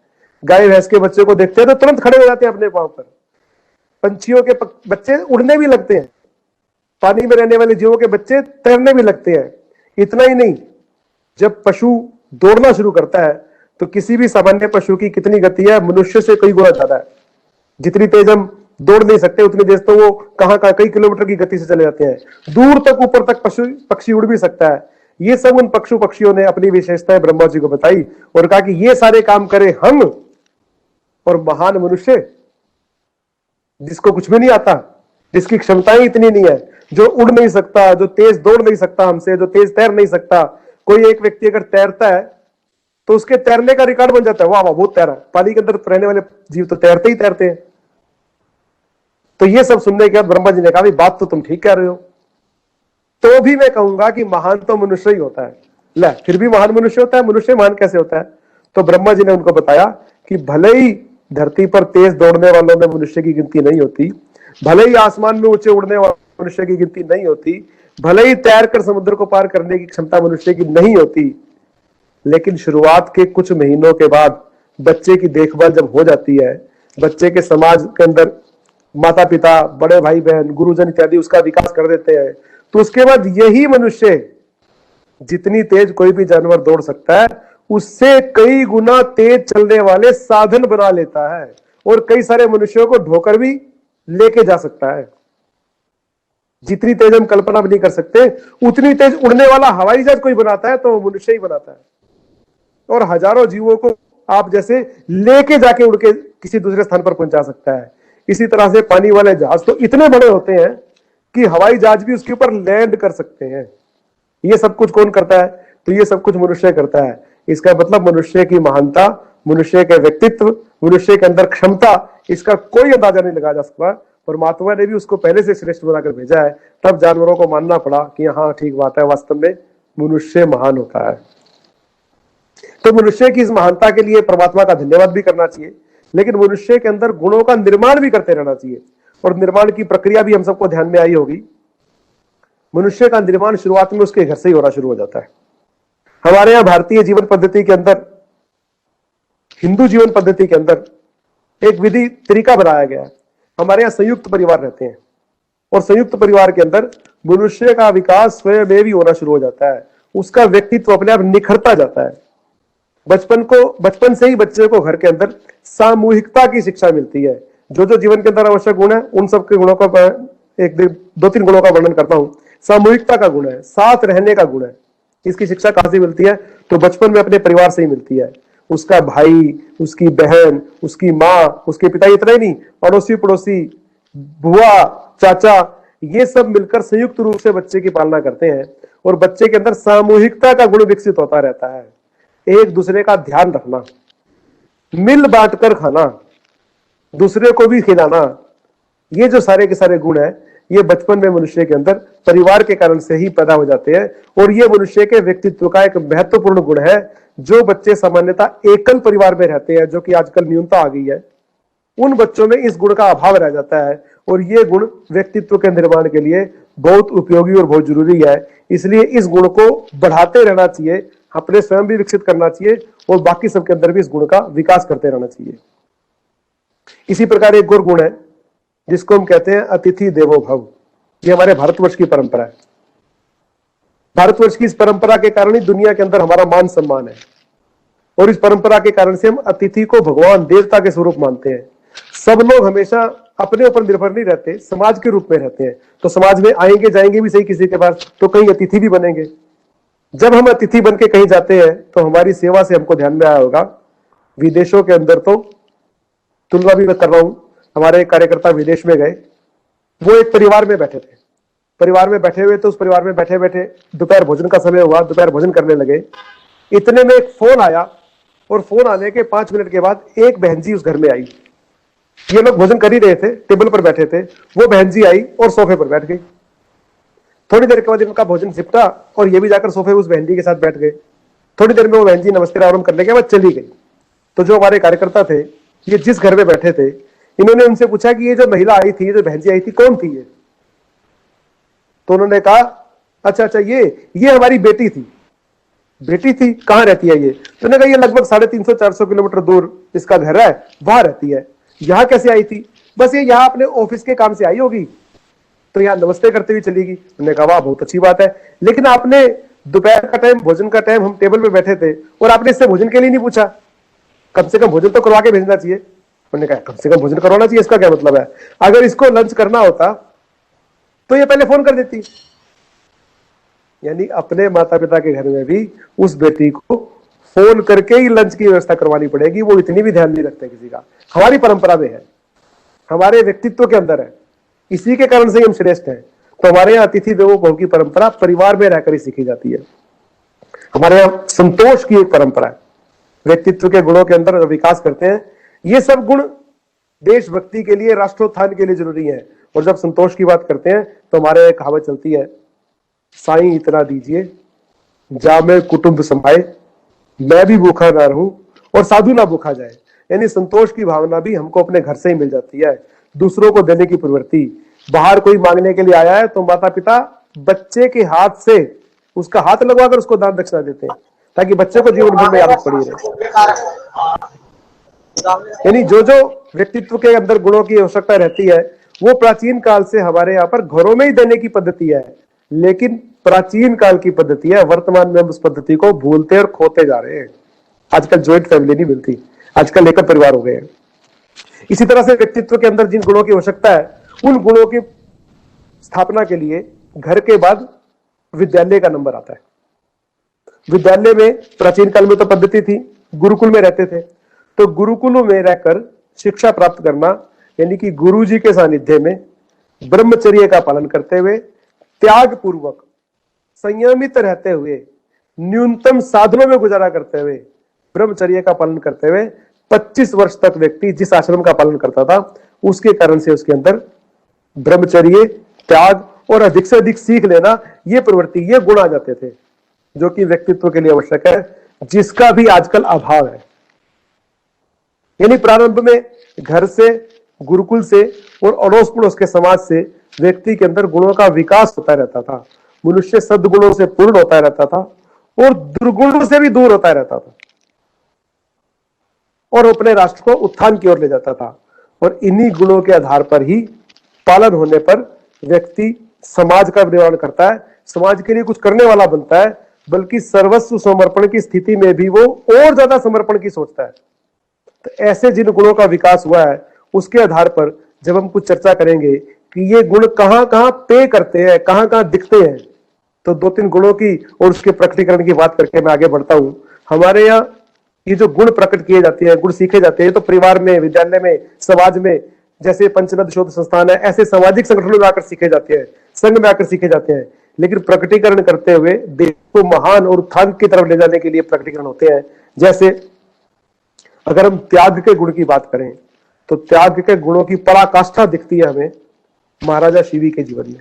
गाय भैंस के बच्चे को देखते हैं तो तुरंत खड़े हो जाते हैं अपने पांव पर। पंछियों के बच्चे उड़ने भी लगते हैं, पानी में रहने वाले जीवों के बच्चे तैरने भी लगते हैं। इतना ही नहीं, जब पशु दौड़ना शुरू करता है तो किसी भी सामान्य पशु की कितनी गति है, मनुष्य से कई गुना ज्यादा है। जितनी तेज हम दौड़ नहीं सकते उतनी तेज तो वो कहां कई किलोमीटर की गति से चले जाते हैं। दूर तक, ऊपर तक पक्षी उड़ भी सकता है। ये सब उन पक्षियों ने अपनी विशेषताएं ब्रह्मा जी को बताई और कहा कि ये सारे काम करें हम, और महान मनुष्य जिसको कुछ भी नहीं आता, जिसकी क्षमताएं इतनी नहीं है, जो उड़ नहीं सकता, जो तेज दौड़ नहीं सकता हमसे, जो तेज तैर नहीं सकता। कोई एक व्यक्ति अगर तैरता है तो उसके तैरने का रिकॉर्ड बन जाता है, वाह वाह बहुत तैरा। पानी के अंदर रहने वाले जीव तो तैरते ही तैरते हैं। तो ये सब सुनने के बाद ब्रह्मा जी ने कहा, बात तो तुम ठीक कह रहे हो, तो भी मैं कहूंगा कि महान तो मनुष्य ही होता है। ले, फिर भी महान मनुष्य होता है, मनुष्य महान कैसे होता है? तो ब्रह्मा जी ने उनको बताया कि भले ही धरती पर तेज दौड़ने वालों में मनुष्य की गिनती नहीं होती, भले ही आसमान में ऊंचे उड़ने वाले मनुष्य की गिनती नहीं होती, भले ही तैर कर समुद्र को पार करने की क्षमता मनुष्य की नहीं होती, लेकिन शुरुआत के कुछ महीनों के बाद बच्चे की देखभाल जब हो जाती है, बच्चे के समाज के अंदर माता पिता, बड़े भाई बहन, गुरुजन इत्यादि उसका विकास कर देते हैं, तो उसके बाद यही मनुष्य जितनी तेज कोई भी जानवर दौड़ सकता है उससे कई गुना तेज चलने वाले साधन बना लेता है और कई सारे मनुष्यों को ढोकर भी लेके जा सकता है। जितनी तेज हम कल्पना भी नहीं कर सकते उतनी तेज उड़ने वाला हवाई जहाज कोई बनाता है तो मनुष्य ही बनाता है, और हजारों जीवों को आप जैसे लेके जाके उड़ के किसी दूसरे स्थान पर पहुंचा सकता है। इसी तरह से पानी वाले जहाज तो इतने बड़े होते हैं कि हवाई जहाज भी उसके ऊपर लैंड कर सकते हैं। ये सब कुछ कौन करता है? तो ये सब कुछ मनुष्य करता है। इसका मतलब मनुष्य की महानता, मनुष्य के व्यक्तित्व, मनुष्य के अंदर क्षमता, इसका कोई अंदाजा नहीं लगाया जा सकता। परमात्मा ने भी उसको पहले से श्रेष्ठ बनाकर भेजा है, तब जानवरों को मानना पड़ा कि हाँ ठीक बात है, वास्तव में मनुष्य महान होता है। तो मनुष्य की इस महानता के लिए परमात्मा का धन्यवाद भी करना चाहिए, लेकिन मनुष्य के अंदर गुणों का निर्माण भी करते रहना चाहिए, और निर्माण की प्रक्रिया भी हम सबको ध्यान में आई होगी। मनुष्य का निर्माण शुरुआत में उसके घर से ही होना शुरू हो जाता है। हमारे यहां भारतीय जीवन पद्धति के अंदर, हिंदू जीवन पद्धति के अंदर एक विधि तरीका बनाया गया है। हमारे यहां संयुक्त परिवार रहते हैं, और संयुक्त परिवार के अंदर मनुष्य का विकास स्वयं में भी होना शुरू हो जाता है, उसका व्यक्तित्व अपने आप निखरता जाता है। बचपन से ही बच्चे को घर के अंदर सामूहिकता की शिक्षा मिलती है। जो जो जीवन के अंदर आवश्यक गुण है उन सब के गुणों का दो तीन गुणों का वर्णन करता हूं। सामूहिकता का गुण है, साथ रहने का गुण है। इसकी शिक्षा कहां से मिलती है? तो बचपन में अपने परिवार से ही मिलती है। उसका भाई, उसकी बहन, उसकी माँ, उसके पिता, इतना ही नहीं, अड़ोसी पड़ोसी, बुआ, चाचा, ये सब मिलकर संयुक्त रूप से बच्चे की पालना करते हैं, और बच्चे के अंदर सामूहिकता का गुण विकसित होता रहता है। एक दूसरे का ध्यान रखना, मिल बांट कर खाना, दूसरे को भी खिलाना, ये जो सारे के सारे गुण है, ये बचपन में मनुष्य के अंदर परिवार के कारण से ही पैदा हो जाते हैं, और ये मनुष्य के व्यक्तित्व का एक महत्वपूर्ण गुण है। जो बच्चे सामान्यतः एकल परिवार में रहते हैं, जो कि आजकल न्यूनता आ गई है, उन बच्चों में इस गुण का अभाव रह जाता है, और ये गुण व्यक्तित्व के निर्माण के लिए बहुत उपयोगी और बहुत जरूरी है। इसलिए इस गुण को बढ़ाते रहना चाहिए, अपने स्वयं भी विकसित करना चाहिए, और बाकी सबके अंदर भी इस गुण का विकास करते रहना चाहिए। इसी प्रकार एक और गुण है जिसको हम कहते हैं अतिथि देवो भव। ये हमारे भारतवर्ष की परंपरा है। भारतवर्ष की इस परंपरा के कारण ही दुनिया के अंदर हमारा मान सम्मान है, और इस परंपरा के कारण से हम अतिथि को भगवान देवता के स्वरूप मानते हैं। सब लोग हमेशा अपने ऊपर निर्भर नहीं रहते, समाज के रूप में रहते हैं। तो समाज में आएंगे जाएंगे भी सही किसी के पास, तो कहीं अतिथि भी बनेंगे। जब हम अतिथि बन के कहीं जाते हैं तो हमारी सेवा से हमको ध्यान में आया होगा, विदेशों के अंदर तो तुलना भी मैं कर रहा हूं, हमारे कार्यकर्ता विदेश में गए, वो एक परिवार में बैठे थे। परिवार में बैठे हुए तो उस परिवार में बैठे बैठे दोपहर भोजन का समय हुआ, दोपहर भोजन करने लगे। इतने में एक फोन आया, और फोन आने के 5 मिनट के बाद एक बहन जी उस घर में आई। ये लोग भोजन कर ही रहे थे, टेबल पर बैठे थे, वो बहन जी आई और सोफे पर बैठ गई। थोड़ी देर के बाद इनका भोजन सिपटा और ये भी जाकर सोफे उस बहन जी के साथ बैठ गए। थोड़ी देर में वो बहन जी नमस्ते राम करने के बाद चली गई। तो जो हमारे कार्यकर्ता थे, ये जिस घर में बैठे थे, इन्होंने उनसे पूछा कि ये जो महिला आई थी, जो बहन जी आई थी, कौन थी ये? तो उन्होंने कहा अच्छा ये हमारी बेटी थी। बेटी थी, कहां रहती है ये? तो उन्होंने कहा ये लगभग 350-400 किलोमीटर दूर इसका घर है, वहां रहती है। यहां कैसे आई थी? बस ये यहाँ अपने ऑफिस के काम से आई होगी, तो यहाँ नमस्ते करते हुए चलेगी। उन्होंने कहा वाह बहुत अच्छी बात है, लेकिन आपने दोपहर का टाइम, भोजन का टाइम, हम टेबल पे बैठे थे और आपने इससे भोजन के लिए नहीं पूछा, कम से कम भोजन तो करवा के भेजना चाहिए। उन्होंने कहा कम से कम भोजन करवाना चाहिए, इसका क्या मतलब है? अगर इसको लंच करना होता तो ये पहले फोन कर देती। यानी अपने माता पिता के घर में भी उस बेटी को फोन करके ही लंच की व्यवस्था करवानी पड़ेगी, वो इतनी भी ध्यान नहीं रखते किसी का। हमारी परंपरा में है, हमारे व्यक्तित्व के अंदर है, इसी के कारण से हम श्रेष्ठ हैं। तो हमारे यहाँ अतिथि देवो भव की परंपरा परिवार में रहकर ही सीखी जाती है। हमारे यहाँ संतोष की एक परंपरा है, व्यक्तित्व के गुणों के अंदर विकास करते हैं। ये सब गुण देशभक्ति के लिए, राष्ट्रोत्थान के लिए जरूरी है। और जब संतोष की बात करते हैं तो हमारे यहाँ कहावत चलती है, साईं इतना दीजिए जामे कुटुंब समाए, मैं भी भूखा ना रहूं और साधु ना भूखा जाए। यानी संतोष की भावना भी हमको अपने घर से ही मिल जाती है। दूसरों को देने की प्रवृत्ति, बाहर कोई मांगने के लिए आया है तो माता पिता बच्चे के हाथ से उसका हाथ लगवाकर उसको दान दक्षिणा देते हैं, ताकि बच्चे को जीवन भर में आदत पड़ी रहे। यानी जो जो व्यक्तित्व के अंदर गुणों की आवश्यकता रहती है वो प्राचीन काल से हमारे यहाँ पर घरों में ही देने की पद्धति है, लेकिन प्राचीन काल की पद्धति है। वर्तमान में हम उस पद्धति को भूलते और खोते जा रहे हैं। आजकल ज्वाइंट फैमिली नहीं मिलती, आजकल एकल परिवार हो गए हैं। इसी तरह से व्यक्तित्व के अंदर जिन गुणों की आवश्यकता है, उन गुणों की स्थापना के लिए घर के बाद विद्यालय का नंबर आता है। विद्यालय में प्राचीन काल में तो पद्धति थी, गुरुकुल में रहते थे, तो गुरुकुलों में रहकर शिक्षा प्राप्त करना, यानी कि गुरुजी के सानिध्य में ब्रह्मचर्य का पालन करते हुए, त्याग पूर्वक, संयमित रहते हुए, न्यूनतम साधनों में गुजारा करते हुए, ब्रह्मचर्य का पालन करते हुए 25 वर्ष तक व्यक्ति जिस आश्रम का पालन करता था, उसके कारण से उसके अंदर ब्रह्मचर्य, त्याग और अधिक से अधिक सीख लेना, ये प्रवृत्ति, ये गुण आ जाते थे, जो कि व्यक्तित्व के लिए आवश्यक है, जिसका भी आजकल अभाव है। यानी प्रारंभ में घर से, गुरुकुल से और अड़ोस पड़ोस के समाज से व्यक्ति के अंदर गुणों का विकास होता रहता था। मनुष्य सद्गुणों से पूर्ण होता रहता था और दुर्गुणों से भी दूर होता रहता था, और अपने राष्ट्र को उत्थान की ओर ले जाता था। और इन्हीं गुणों के आधार पर ही पालन होने पर व्यक्ति समाज का निर्माण करता है, समाज के लिए कुछ करने वाला बनता है, बल्कि सर्वस्व समर्पण की स्थिति में भी वो और ज्यादा समर्पण की सोचता है। तो ऐसे जिन गुणों का विकास हुआ है, उसके आधार पर जब हम कुछ चर्चा करेंगे कि ये गुण कहां कहां पे करते हैं, कहां कहां दिखते हैं, तो 2-3 गुणों की और उसके प्रकटीकरण की बात करके मैं आगे बढ़ता हूं। हमारे यहाँ ये जो गुण प्रकट किए जाते हैं, गुण सीखे जाते हैं, तो परिवार में, विद्यालय में, समाज में, जैसे पंचनद शोध संस्थान है, ऐसे सामाजिक संगठनों में आकर सीखे जाते हैं, संघ में आकर सीखे जाते हैं। लेकिन प्रकटीकरण करते हुए देश को महान और उत्थान की तरफ ले जाने के लिए प्रकटीकरण होते हैं। जैसे अगर हम त्याग के गुण की बात करें, तो त्याग के गुणों की पराकाष्ठा दिखती है हमें महाराजा शिवी के जीवन में।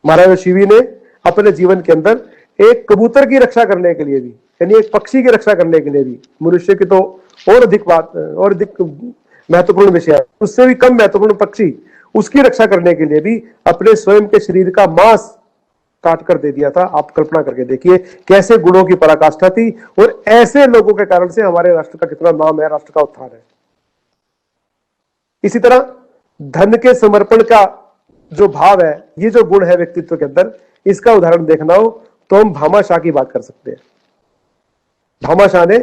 महाराजा शिवी ने अपने जीवन के अंदर एक कबूतर की रक्षा करने के लिए भी, यानी एक पक्षी की रक्षा करने के लिए भी, मनुष्य की तो और अधिक बात और अधिक महत्वपूर्ण विषय है, उससे भी कम महत्वपूर्ण पक्षी, उसकी रक्षा करने के लिए भी अपने स्वयं के शरीर का मांस काट कर दे दिया था। आप कल्पना करके देखिए कैसे गुणों की पराकाष्ठा थी, और ऐसे लोगों के कारण से हमारे राष्ट्र का कितना नाम है, राष्ट्र का उत्थान है। इसी तरह धन के समर्पण का जो भाव है, ये जो गुण है व्यक्तित्व के अंदर, इसका उदाहरण देखना हो तो हम भामाशाह की बात कर सकते हैं। भामाशाह ने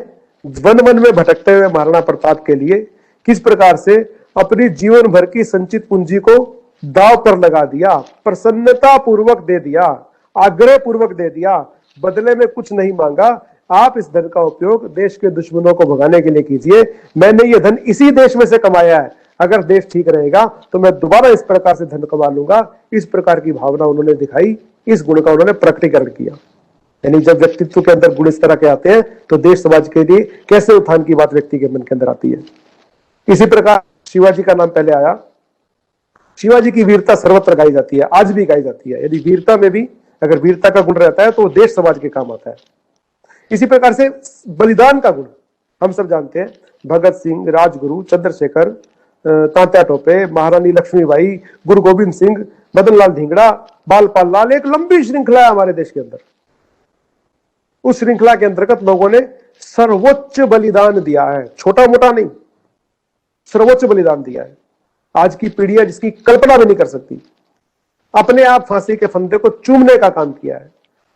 वन वन में भटकते हुए महाराणा प्रताप के लिए किस प्रकार से अपनी जीवन भर की संचित पूंजी को दांव पर लगा दिया, प्रसन्नता पूर्वक दे दिया, आग्रह पूर्वक दे दिया, बदले में कुछ नहीं मांगा। आप इस धन का उपयोग देश के दुश्मनों को भगाने के लिए कीजिए, मैंने ये धन इसी देश में से कमाया है, अगर देश ठीक रहेगा तो मैं दोबारा इस प्रकार से धन कमा लूंगा। इस प्रकार की भावना उन्होंने दिखाई, इस गुण का उन्होंने प्रकटीकरण किया। यानी जब व्यक्तित्व के अंदर गुण इस तरह के आते हैं तो देश समाज के लिए कैसे उत्थान की बात व्यक्ति के मन के अंदर आती है। इसी प्रकार शिवाजी का नाम पहले आया। शिवाजी की वीरता सर्वत्र गाई जाती है, आज भी गाई जाती है। यदि वीरता में भी अगर वीरता का गुण रहता है तो देश समाज के काम आता है। इसी प्रकार से बलिदान का गुण हम सब जानते हैं, भगत सिंह, राजगुरु, चंद्रशेखर, तात्या टोपे, महारानी लक्ष्मीबाई, गुरु गोविंद सिंह, मदन लाल धिंगड़ा, बालपाल लाल, एक लंबी श्रृंखला है हमारे देश के अंदर। उस श्रृंखला के अंतर्गत लोगों ने सर्वोच्च बलिदान दिया है, छोटा मोटा नहीं, सर्वोच्च बलिदान दिया है। आज की पीढ़ियां जिसकी कल्पना भी नहीं कर सकती, अपने आप फांसी के फंदे को चूमने का काम किया है।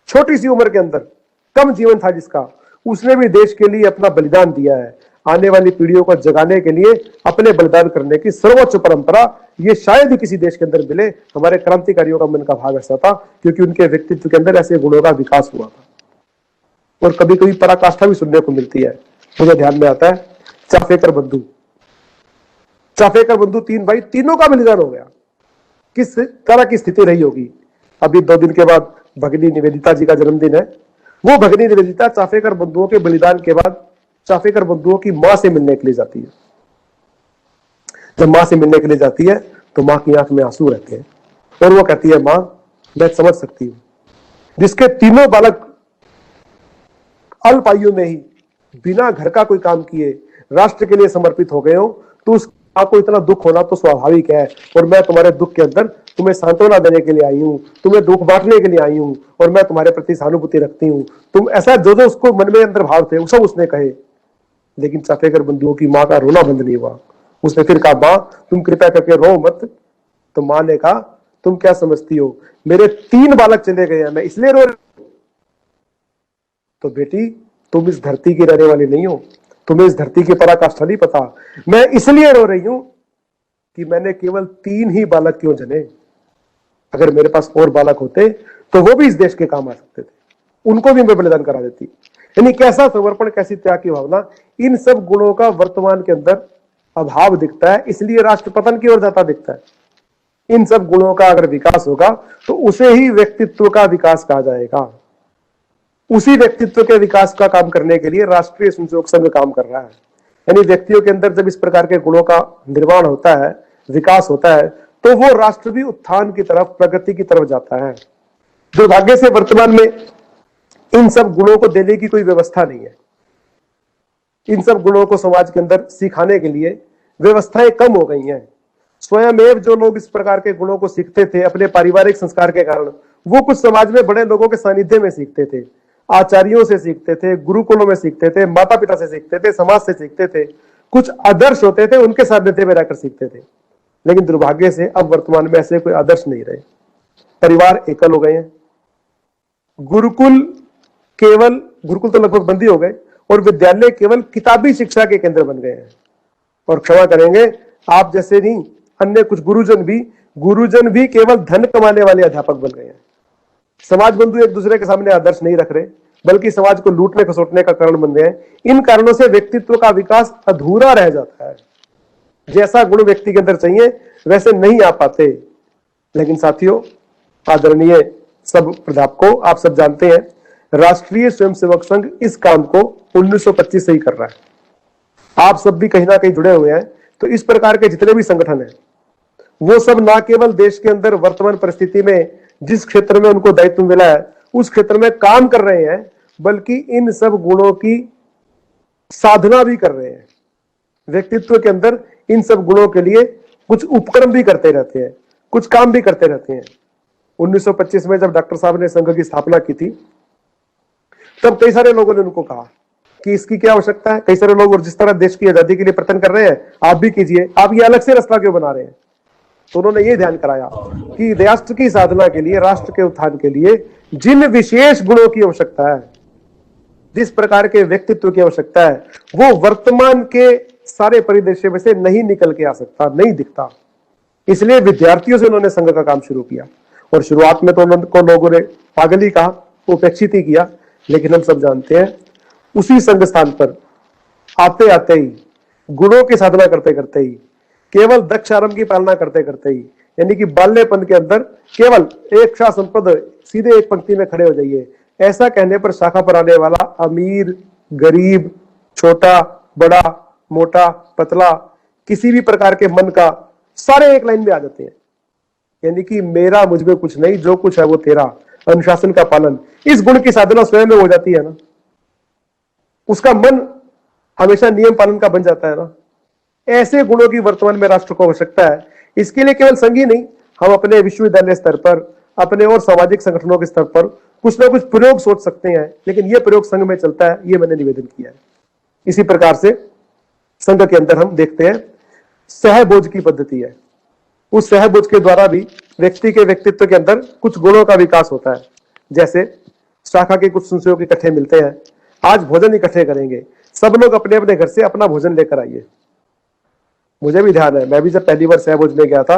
छोटी सी उम्र के अंदर, कम जीवन था जिसका, उसने भी देश के लिए अपना बलिदान दिया है। आने वाली पीढ़ियों को जगाने के लिए अपने बलिदान करने की सर्वोच्च परंपरा ये शायद ही किसी देश के अंदर मिले। हमारे क्रांतिकारियों का मन का भाव ऐसा था, क्योंकि उनके व्यक्तित्व के अंदर ऐसे गुणों का विकास हुआ था। और कभी कभी पराकाष्ठा भी सुनने को मिलती है। मुझे ध्यान में आता है चाफेकर बंधु, चाफेकर बंधु 3 भाई, तीनों का बलिदान हो गया। किस तरह की स्थिति रही होगी। अभी 2 दिन के बाद भगिनी निवेदिता जी का जन्मदिन है। वो भगिनी निवेदिता चाफेकर बंधुओं के बलिदान के बाद चाफेकर बंधुओं की मां से मिलने के लिए जाती है। जब मां से मिलने के लिए जाती है तो मां की आंख में आंसू रहते हैं और वो कहती है, मां मैं समझ सकती हूं, जिसके तीनों बालक अल्प आयु में ही बिना घर का कोई काम किए राष्ट्र के लिए समर्पित हो गए हो, तो उस मां को इतना दुख होना तो स्वाभाविक है। और मैं तुम्हारे दुख के अंदर तुम्हें सांत्वना देने के लिए आई हूं, तुम्हें दुख बांटने के लिए आई हूं, और मैं तुम्हारे प्रति सहानुभूति रखती हूं। तुम ऐसा जो जो उसको मन में अंदर भाव थे वो सब उसने कहे। लेकिन चाफेकर बंधुओं की मां का रोना बंद नहीं हुआ। उसने फिर कहा, मां तुम कृपया करके रो मत। तो मां ने कहा, तुम क्या समझती हो, मेरे 3 बालक चले गए हैं, मैं इसलिए रो रही हूं। तो बेटी तुम इस धरती की रहने वाली नहीं हो, तुम्हें इस धरती की पराकाष्ठा नहीं पता। मैं इसलिए रो रही हूं कि मैंने केवल 3 ही बालक क्यों जने। अगर मेरे पास और बालक होते तो वो भी इस देश के काम आ सकते थे, उनको भी मैं बलिदान करा देती। यानी कैसा समर्पण, कैसी त्याग की भावना। इन सब गुणों का वर्तमान के अंदर अभाव दिखता है, इसलिए राष्ट्र पतन की ओर जाता दिखता है। इन सब गुणों का अगर विकास होगा तो उसे ही व्यक्तित्व का विकास कहा जाएगा। उसी व्यक्तित्व के विकास का काम करने के लिए राष्ट्रीय स्वयंसेवक संघ काम कर रहा है। यानी व्यक्तियों के अंदर जब इस प्रकार के गुणों का निर्माण होता है, विकास होता है, तो वो राष्ट्र भी उत्थान की तरफ, प्रगति की तरफ जाता है। दुर्भाग्य से वर्तमान में इन सब गुणों को देने की कोई व्यवस्था नहीं है। इन सब गुणों को समाज के अंदर सिखाने के लिए व्यवस्थाएं कम हो गई हैं। स्वयं जो लोग इस प्रकार के गुणों को सीखते थे अपने पारिवारिक संस्कार के कारण, वो कुछ समाज में बड़े लोगों के सानिध्य में सीखते थे, आचार्यों से सीखते थे, गुरुकुलों में सीखते थे, माता पिता से सीखते थे, समाज से सीखते थे। कुछ आदर्श होते थे, उनके सानिध्य में रहकर सीखते थे। लेकिन दुर्भाग्य से अब वर्तमान में ऐसे कोई आदर्श नहीं रहे। परिवार एकल हो गए हैं। गुरुकुल तो लगभग बंद ही हो गए, और विद्यालय केवल किताबी शिक्षा के केंद्र बन गए हैं। और क्षमा करेंगे, आप जैसे नहीं, अन्य कुछ गुरुजन भी केवल धन कमाने वाले अध्यापक बन गए हैं। समाज बंधु एक दूसरे के सामने आदर्श नहीं रख रहे, बल्कि समाज को लूटने खसोटने का कारण बन गए हैं। इन कारणों से व्यक्तित्व का विकास अधूरा रह जाता है। जैसा गुण व्यक्ति के अंदर चाहिए वैसे नहीं आ पाते। लेकिन साथियों, आदरणीय सब प्राध्यापकों, आप सब जानते हैं राष्ट्रीय स्वयंसेवक संघ इस काम को 1925 से ही कर रहा है। आप सब भी कहीं ना कहीं जुड़े हुए हैं। तो इस प्रकार के जितने भी संगठन हैं, वो सब ना केवल देश के अंदर वर्तमान परिस्थिति में जिस क्षेत्र में उनको दायित्व मिला है उस क्षेत्र में काम कर रहे हैं, बल्कि इन सब गुणों की साधना भी कर रहे हैं। व्यक्तित्व के अंदर इन सब गुणों के लिए कुछ उपक्रम भी करते रहते हैं, कुछ काम भी करते रहते हैं। 1925 में जब डॉक्टर साहब ने संघ की स्थापना की थी, तब कई सारे लोगों ने उनको कहा कि इसकी क्या आवश्यकता है। कई सारे लोग, और जिस तरह देश की आजादी के लिए प्रयत्न कर रहे हैं, आप भी कीजिए, आप ये अलग से रास्ता क्यों बना रहे हैं। तो उन्होंने ये ध्यान कराया कि राष्ट्र की साधना के लिए, राष्ट्र के उत्थान के लिए जिन विशेष गुणों की आवश्यकता है, जिस प्रकार के व्यक्तित्व की आवश्यकता है, वो वर्तमान के सारे परिदृश्य में से नहीं निकल के आ सकता, नहीं दिखता। इसलिए विद्यार्थियों से उन्होंने संघ का काम शुरू किया। और शुरुआत में तो उनको लोगों ने पागल ही कहा, उपेक्षित ही किया। लेकिन हम सब जानते हैं, उसी संघ स्थान पर आते आते ही, गुणों की साधना करते करते ही, केवल दक्ष आरंभ की पालना करते करते ही, यानी कि बाल्यपन के अंदर केवल एक शासन पद, सीधे एक पंक्ति में खड़े हो जाइए, ऐसा कहने पर शाखा पर आने वाला अमीर, गरीब, छोटा, बड़ा, मोटा, पतला, किसी भी प्रकार के मन का, सारे एक लाइन में आ जाते हैं। यानी कि मेरा मुझ में कुछ नहीं, जो कुछ है वो तेरा, अनुशासन का पालन। इस गुण की साधना स्वयं में हो जाती है ना, उसका मन हमेशा नियम पालन का बन जाता है ना। ऐसे गुणों की वर्तमान में राष्ट्र को आवश्यकता है। इसके लिए केवल संघ ही नहीं, हम अपने विश्वविद्यालय स्तर पर, अपने और सामाजिक संगठनों के स्तर पर कुछ ना कुछ प्रयोग सोच सकते हैं, लेकिन यह प्रयोग संघ में चलता है, यह मैंने निवेदन किया है। इसी प्रकार से संघ के अंदर हम देखते हैं सहभोज की पद्धति है। उस सहभोज के द्वारा भी व्यक्ति के व्यक्तित्व के अंदर कुछ गुणों का विकास होता है। जैसे शाखा के कुछ संशयों के इकट्ठे मिलते हैं, आज भोजन इकट्ठे करेंगे, सब लोग अपने अपने घर से अपना भोजन लेकर आइए। मुझे भी ध्यान है, मैं भी जब पहली बार सहभोज में गया था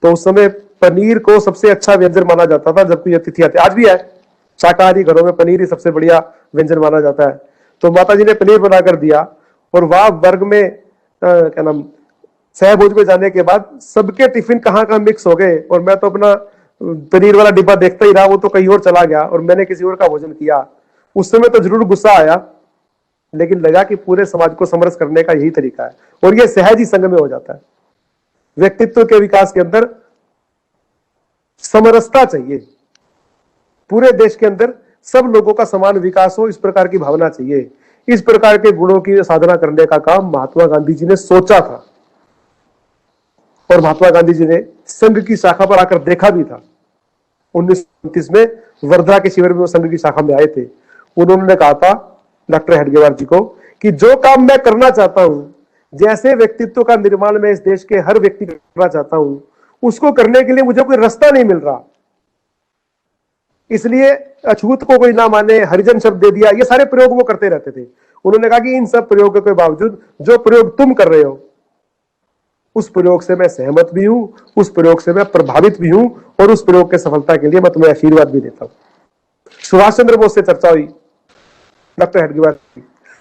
तो उस समय पनीर को सबसे अच्छा व्यंजन माना जाता था जब कोई अतिथि आते, आज भी है, शाकाहारी घरों में पनीर ही सबसे बढ़िया व्यंजन माना जाता है। तो माता जी ने पनीर बनाकर दिया और वह वर्ग में क्या नाम सहभोज में जाने के बाद सबके टिफिन कहाँ मिक्स हो गए और मैं तो अपना पनीर वाला डिब्बा देखता ही रहा, वो तो कहीं और चला गया और मैंने किसी और का भोजन किया। उस समय तो जरूर गुस्सा आया, लेकिन लगा कि पूरे समाज को समरस करने का यही तरीका है और यह सहज ही संघ में हो जाता है। व्यक्तित्व के विकास के अंदर समरसता चाहिए, पूरे देश के अंदर सब लोगों का समान विकास हो, इस प्रकार की भावना चाहिए। इस प्रकार के गुणों की साधना करने का काम महात्मा गांधी जी ने सोचा था और महात्मा गांधी जी ने संघ की शाखा पर आकर देखा भी था। 1929 में वर्धा के शिविर में वो संघ की शाखा में आए थे। उन्होंने कहा था डॉक्टर हेडगेवार जी को कि जो काम मैं करना चाहता हूं, जैसे व्यक्तित्व का निर्माण मैं इस देश के हर व्यक्ति करना चाहता हूं, उसको करने के लिए मुझे कोई रास्ता नहीं मिल रहा। इसलिए अछूत को कोई ना माने, हरिजन शब्द दे दिया, ये सारे प्रयोग वो करते रहते थे। उन्होंने कहा कि इन सब प्रयोगों के बावजूद जो प्रयोग तुम कर रहे हो उस प्रयोग से मैं सहमत भी हूं, उस प्रयोग से मैं प्रभावित भी हूं और उस प्रयोग के सफलता के लिए मैं तुम्हें आशीर्वाद भी देता हूं। सुभाष चंद्र बोस से चर्चा हुई, डॉक्टर हेडगेवार,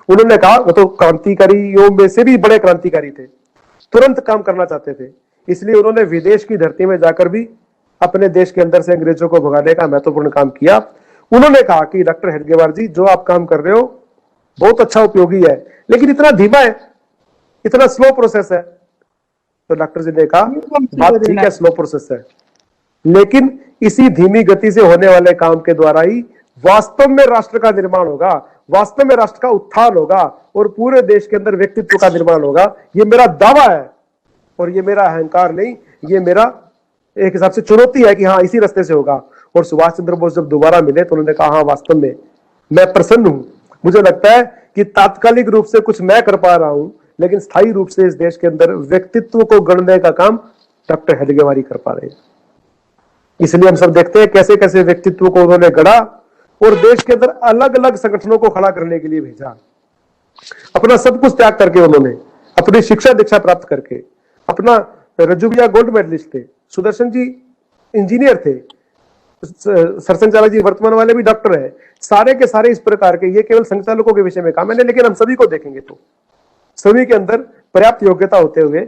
उन्होंने कहा वो तो क्रांतिकारियों में से भी बड़े क्रांतिकारी थे, तुरंत काम करना चाहते थे, इसलिए उन्होंने विदेश की धरती में जाकर भी अपने देश के अंदर से अंग्रेजों को भगाने का महत्वपूर्ण काम किया। उन्होंने कहा कि डॉक्टर हेडगेवार जी, जो आप काम कर रहे हो बहुत अच्छा, उपयोगी है, लेकिन इतना धीमा है, इतना स्लो प्रोसेस है। तो डॉक्टर जी ने कहा बात ठीक है, स्लो प्रोसेस है, लेकिन इसी धीमी गति से होने वाले काम के द्वारा ही वास्तव में राष्ट्र का निर्माण होगा, वास्तव में राष्ट्र का उत्थान होगा और पूरे देश के अंदर व्यक्तित्व का निर्माण होगा। ये मेरा दावा है और ये मेरा अहंकार नहीं, ये मेरा एक हिसाब से चुनौती है कि हाँ इसी रास्ते से होगा। और सुभाष चंद्र बोस जब दोबारा मिले तो उन्होंने कहा हाँ वास्तव में मैं प्रसन्न हूं, मुझे लगता है कि तात्कालिक रूप से कुछ मैं कर पा रहा हूं, लेकिन स्थायी रूप से इस देश के अंदर व्यक्तित्व को गढ़ने का काम डॉक्टर हेडगेवार कर पा रहे हैं। इसलिए हम सब देखते हैं कैसे कैसे व्यक्तित्व को उन्होंने गढ़ा और देश के अंदर अलग अलग संगठनों को खड़ा करने के लिए भेजा। अपना सब कुछ त्याग करके उन्होंने अपनी शिक्षा दीक्षा प्राप्त करके, अपना रजुबिया गोल्ड मेडलिस्ट थे, सुदर्शन जी इंजीनियर थे, सरसंघचालक जी वर्तमान वाले भी डॉक्टर हैं, सारे के सारे इस प्रकार के, ये केवल संचालकों के विषय में कहा मैंने, लेकिन हम सभी को देखेंगे तो सभी के अंदर पर्याप्त योग्यता होते हुए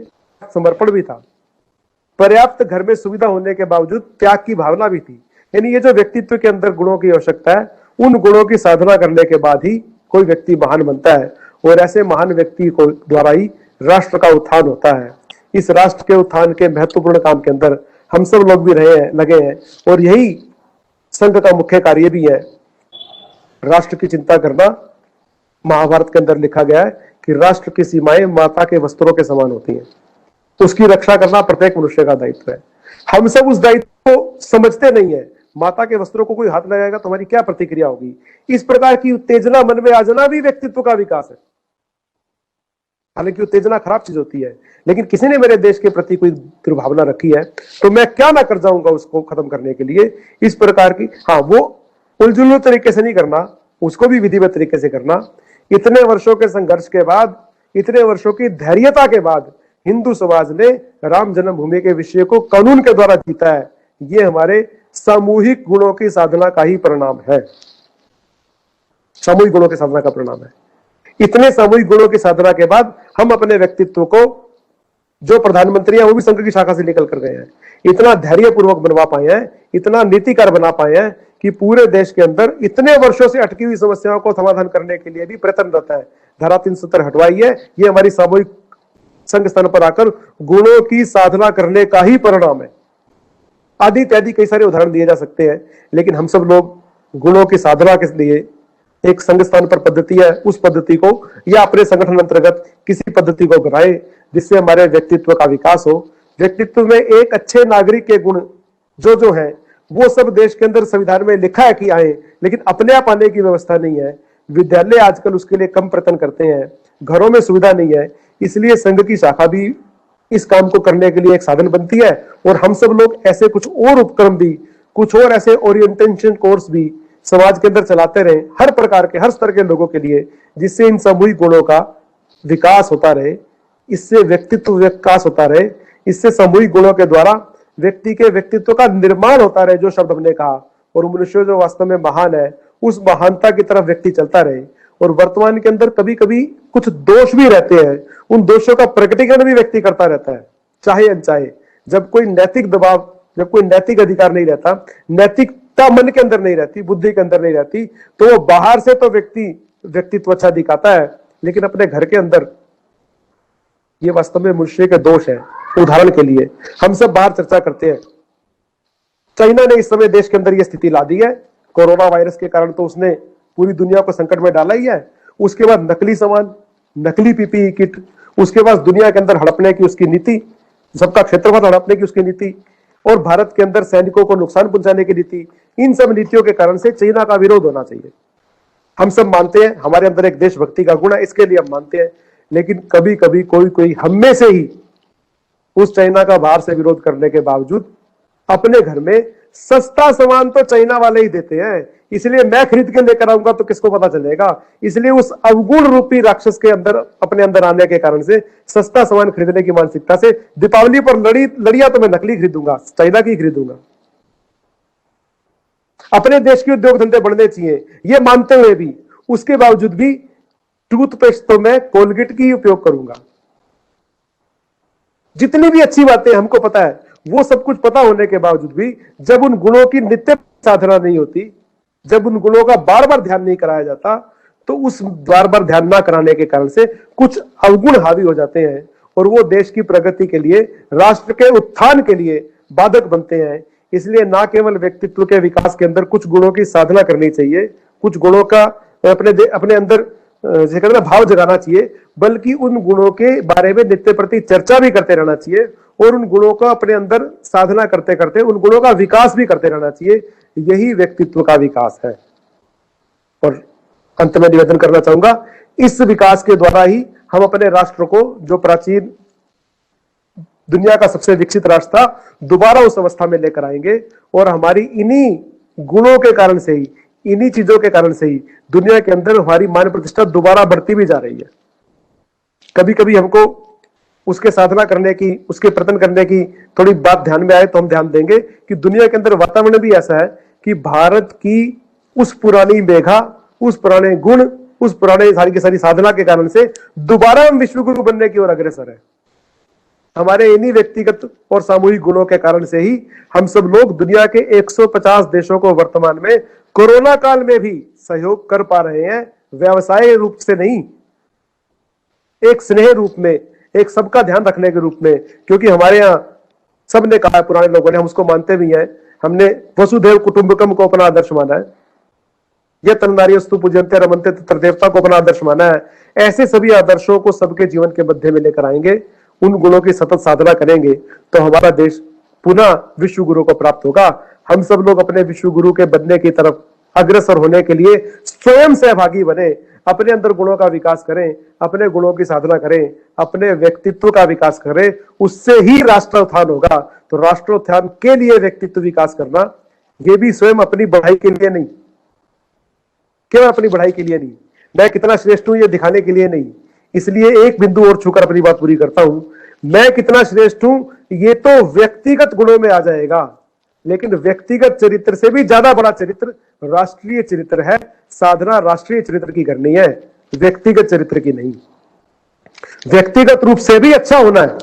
समर्पण भी था, पर्याप्त घर में सुविधा होने के बावजूद त्याग की भावना भी थी। यानी ये जो व्यक्तित्व के अंदर गुणों की आवश्यकता है, उन गुणों की साधना करने के बाद ही कोई व्यक्ति महान बनता है और ऐसे महान व्यक्ति को द्वारा ही राष्ट्र का उत्थान होता है। इस राष्ट्र के उत्थान के महत्वपूर्ण काम के अंदर हम सब लोग भी लगे हैं और यही संघ का मुख्य कार्य भी है। राष्ट्र की चिंता करना, महाभारत के अंदर लिखा गया है कि राष्ट्र की सीमाएं माता के वस्त्रों के समान होती हैं, उसकी रक्षा करना प्रत्येक मनुष्य का दायित्व है। हम सब उस दायित्व को समझते नहीं है। माता के वस्त्रों को कोई हाथ लगाएगा तो हमारी क्या प्रतिक्रिया होगी, इस प्रकार की उत्तेजना मन में आ जाना भी व्यक्तित्व का विकास है। हालांकि उत्तेजना खराब चीज होती है, लेकिन किसी ने मेरे देश के प्रति कोई दुर्भावना रखी है तो मैं क्या ना कर जाऊंगा उसको खत्म करने के लिए। इस प्रकार की, हाँ, वो उलझुल तरीके से नहीं करना, उसको भी विधिवत तरीके से करना। इतने वर्षों के संघर्ष के बाद, इतने वर्षों की धैर्यता के बाद हिंदू समाज ने राम जन्मभूमि के विषय को कानून के द्वारा जीता है। ये हमारे सामूहिक गुणों की साधना का ही परिणाम है, सामूहिक गुणों की साधना का परिणाम है। इतने सामूहिक गुणों की साधना के बाद हम अपने व्यक्तित्व को, जो प्रधानमंत्री है वो भी संघ की शाखा से निकल कर गए हैं, इतना धैर्यपूर्वक बनवा पाए हैं, इतना नीतिकार बना पाए हैं कि पूरे देश के अंदर इतने वर्षों से अटकी हुई समस्याओं को समाधान करने के लिए भी प्रयत्नरत है। धारा 370 हटवाई है, ये हमारी सामूहिक संघ स्थान पर आकर गुणों की साधना करने का ही परिणाम है। आदि इत्यादि कई सारे उदाहरण दिए जा सकते हैं, लेकिन हम सब लोग गुणों की साधना के लिए एक संघ स्थान पर पद्धति है, उस पद्धति को या अपने संगठन अंतर्गत किसी पद्धति को बनाए जिससे हमारे व्यक्तित्व का विकास हो। व्यक्तित्व में एक अच्छे नागरिक के गुण जो हैं वो सब देश के अंदर संविधान में लिखा है कि आए, लेकिन अपने आप आने की व्यवस्था नहीं है। विद्यालय आजकल उसके लिए कम प्रयत्न करते हैं, घरों में सुविधा नहीं है, इसलिए संघ की शाखा भी इस काम को करने के लिए एक साधन बनती है। और हम सब लोग ऐसे कुछ और उपक्रम भी, कुछ और ऐसे ओरिएंटेशन कोर्स भी समाज के अंदर चलाते रहे, हर प्रकार के, हर स्तर के लोगों के लिए, जिससे इन सामूहिक गुणों का विकास होता रहे, इससे व्यक्तित्व विकास होता रहे, इससे सामूहिक गुणों के द्वारा व्यक्ति के व्यक्तित्व का निर्माण होता रहे, जो शब्द हमने कहा, और मनुष्य जो वास्तव में महान है उस महानता की तरफ व्यक्ति चलता रहे। और वर्तमान के अंदर कभी कभी कुछ दोष भी रहते हैं, उन दोषों का प्रकटीकरण भी व्यक्ति करता रहता है, चाहे अनचाहे। जब कोई नैतिक दबाव, जब कोई नैतिक अधिकार नहीं रहता, नैतिकता मन के अंदर नहीं रहती, बुद्धि के अंदर नहीं रहती, तो वो बाहर से तो व्यक्तित्व अच्छा दिखाता है, लेकिन अपने घर के अंदर ये वास्तव में मनुष्य के दोष है। उदाहरण के लिए हम सब बाहर चर्चा करते हैं, चाइना ने इस समय देश के अंदर यह स्थिति ला दी है, कोरोना वायरस के कारण तो उसने पूरी दुनिया को संकट में डाला ही है। उसके बाद नकली सामान, नकली पीपीई किट, उसके बाद दुनिया के अंदर हड़पने की उसकी नीति, सबका क्षेत्रफल हड़पने की उसकी नीति, और भारत के अंदर सैनिकों को नुकसान पहुंचाने की नीति। इन सब नीतियों के कारण से चाइना का विरोध होना चाहिए। हम सब मानते हैं, हमारे अंदर एक देशभक्ति का गुण है, इसके लिए हम मानते हैं, लेकिन कभी कभी कोई हम में से ही उस चाइना का बाहर से विरोध करने के बावजूद अपने घर में सस्ता सामान तो चाइना वाले ही देते हैं, इसलिए मैं खरीद के लेकर आऊंगा तो किसको पता चलेगा। इसलिए उस अवगुण रूपी राक्षस के अंदर, अपने अंदर आने के कारण से सस्ता सामान खरीदने की मानसिकता से दीपावली पर लड़ियां तो मैं नकली खरीदूंगा, चाइना की खरीदूंगा। अपने देश के उद्योग धंधे बढ़ने चाहिए, ये मानते हुए भी उसके बावजूद भी टूथपेस्ट तो मैं कोलगेट की उपयोग करूंगा। जितनी भी अच्छी बातें हमको पता है, वो सब कुछ पता होने के बावजूद भी जब उन गुणों की नित्य साधना नहीं होती, जब उन गुणों का बार बार ध्यान नहीं कराया जाता, तो उस बार बार ध्यान ना कराने के कारण से कुछ अवगुण हावी हो जाते हैं, और वो देश की प्रगति के लिए, राष्ट्र के उत्थान के लिए बाधक बनते हैं। इसलिए ना केवल व्यक्तित्व के विकास के अंदर कुछ गुणों की साधना करनी चाहिए, कुछ गुणों का अपने अंदर भाव जगाना चाहिए, बल्कि उन गुणों के बारे में नित्य प्रति चर्चा भी करते रहना चाहिए, और उन गुणों का अपने अंदर साधना करते करते उन गुणों का विकास भी करते रहना चाहिए। यही व्यक्तित्व का विकास है। और अंत में निवेदन करना चाहूंगा, इस विकास के द्वारा ही हम अपने राष्ट्र को, जो प्राचीन दुनिया का सबसे विकसित राष्ट्र था, दोबारा उस अवस्था में लेकर आएंगे। और हमारी इन्हीं गुणों के कारण से ही, इन्हीं चीजों के कारण से ही दुनिया के अंदर हमारी मान प्रतिष्ठा दोबारा बढ़ती भी जा रही है। कभी कभी हमको उसके साधना करने की, उसके प्रयत्न करने की थोड़ी बात ध्यान में आए तो हम ध्यान देंगे कि दुनिया के अंदर वातावरण भी ऐसा है कि भारत की उस पुरानी मेघा, उस पुराने गुण, उस पुराने सारी की सारी साधना के कारण से दोबारा हम विश्वगुरु बनने की ओर अग्रसर है। हमारे इन्हीं व्यक्तिगत और सामूहिक गुणों के कारण से ही हम सब लोग दुनिया के 150 देशों को वर्तमान में कोरोना काल में भी सहयोग कर पा रहे हैं, व्यवसाय रूप से नहीं, एक स्नेह रूप में, एक सबका ध्यान रखने के रूप में। क्योंकि हमारे यहाँ सबने कहा है, पुराने लोगों ने, हम उसको मानते भी हैं, हमने वसुधैव कुटुंबकम को अपना आदर्श माना है, यह तन्नार्यस्तु पूज्यन्ते रमन्ते तत्र देवता को अपना आदर्श माना है। ऐसे सभी आदर्शों को सबके जीवन के मध्य में लेकर आएंगे, उन गुणों की सतत साधना करेंगे, तो हमारा देश पुनः विश्व गुरु को प्राप्त होगा। हम सब लोग अपने विश्व गुरु के बनने की तरफ अग्रसर होने के लिए स्वयं सहभागी बने, अपने अंदर गुणों का विकास करें, अपने गुणों की साधना करें, अपने व्यक्तित्व का विकास करें, उससे ही राष्ट्रोत्थान होगा। तो राष्ट्रोत्थान के लिए व्यक्तित्व विकास करना, यह भी स्वयं अपनी बढ़ाई के लिए नहीं, केवल अपनी बढ़ाई के लिए नहीं, मैं कितना श्रेष्ठ हूं ये दिखाने के लिए नहीं। इसलिए एक बिंदु और छूकर अपनी बात पूरी करता हूं, मैं कितना श्रेष्ठ हूं ये तो व्यक्तिगत गुणों में आ जाएगा, लेकिन व्यक्तिगत चरित्र से भी ज्यादा बड़ा चरित्र राष्ट्रीय चरित्र है। साधना राष्ट्रीय चरित्र की करनी है, व्यक्तिगत चरित्र की नहीं। व्यक्तिगत रूप से भी अच्छा होना है,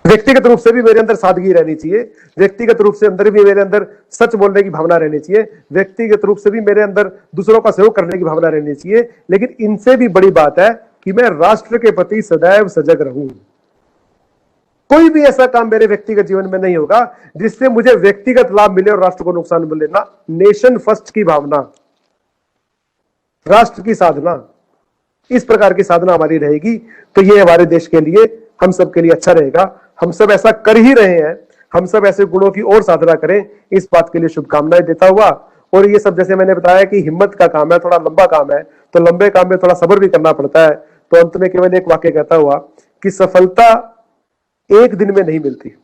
व्यक्तिगत रूप से भी मेरे अंदर सादगी रहनी चाहिए, व्यक्तिगत रूप से अंदर भी मेरे अंदर सच बोलने की भावना रहनी चाहिए, व्यक्तिगत रूप से भी मेरे अंदर दूसरों का सहयोग करने की भावना रहनी चाहिए। लेकिन इनसे भी बड़ी बात है कि मैं राष्ट्र के प्रति सदैव सजग रहूं। कोई भी ऐसा काम मेरे व्यक्तिगत जीवन में नहीं होगा जिससे मुझे व्यक्तिगत लाभ मिले और राष्ट्र को नुकसान मिले ना। नेशन फर्स्ट की भावना, राष्ट्र की साधना, इस प्रकार की साधना हमारी रहेगी तो ये हमारे देश के लिए, हम सब के लिए अच्छा रहेगा। हम सब ऐसा कर ही रहे हैं, हम सब ऐसे गुणों की और साधना करें, इस बात के लिए शुभकामनाएं देता हुआ। और ये सब जैसे मैंने बताया कि हिम्मत का काम है, थोड़ा लंबा काम है, तो लंबे काम में थोड़ा सब्र भी करना पड़ता है। तो अंत में केवल एक वाक्य कहता हुआ कि सफलता एक दिन में नहीं मिलती,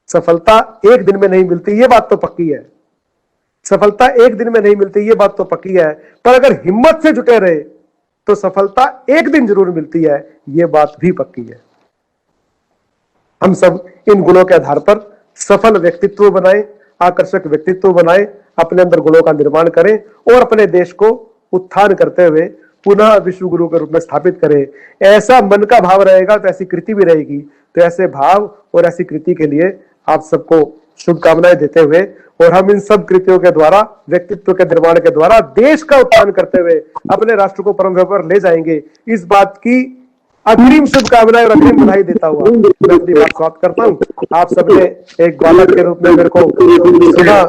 सफलता एक दिन में नहीं मिलती, ये बात तो पक्की है। सफलता एक दिन में नहीं मिलती, ये बात तो पक्की है, पर अगर हिम्मत से जुटे रहे तो सफलता एक दिन जरूर मिलती है, ये बात भी पक्की है। हम सब इन गुणों के आधार पर सफल व्यक्तित्व बनाएं, आकर्षक व्यक्तित्व बनाएं, अपने अंदर गुणों का निर्माण करें और अपने देश को उत्थान करते हुए पुनः विश्व गुरु के रूप में स्थापित करें। ऐसा मन का भाव रहेगा तो ऐसी कृति भी रहेगी। तो ऐसे भाव और ऐसी कृति के लिए आप सबको शुभकामनाएं देते हुए, और हम इन सब कृतियों के द्वारा, व्यक्तित्व के निर्माण के द्वारा देश का उत्थान करते हुए अपने राष्ट्र को परम पर ले जाएंगे, इस बात की अग्रिम शुभकामनाएं और अग्रिम बधाई देता हुआ मैं अपनी बात समाप्त करता हूं। आप सबने एक ग्वालक के रूप में मेरे को सुना,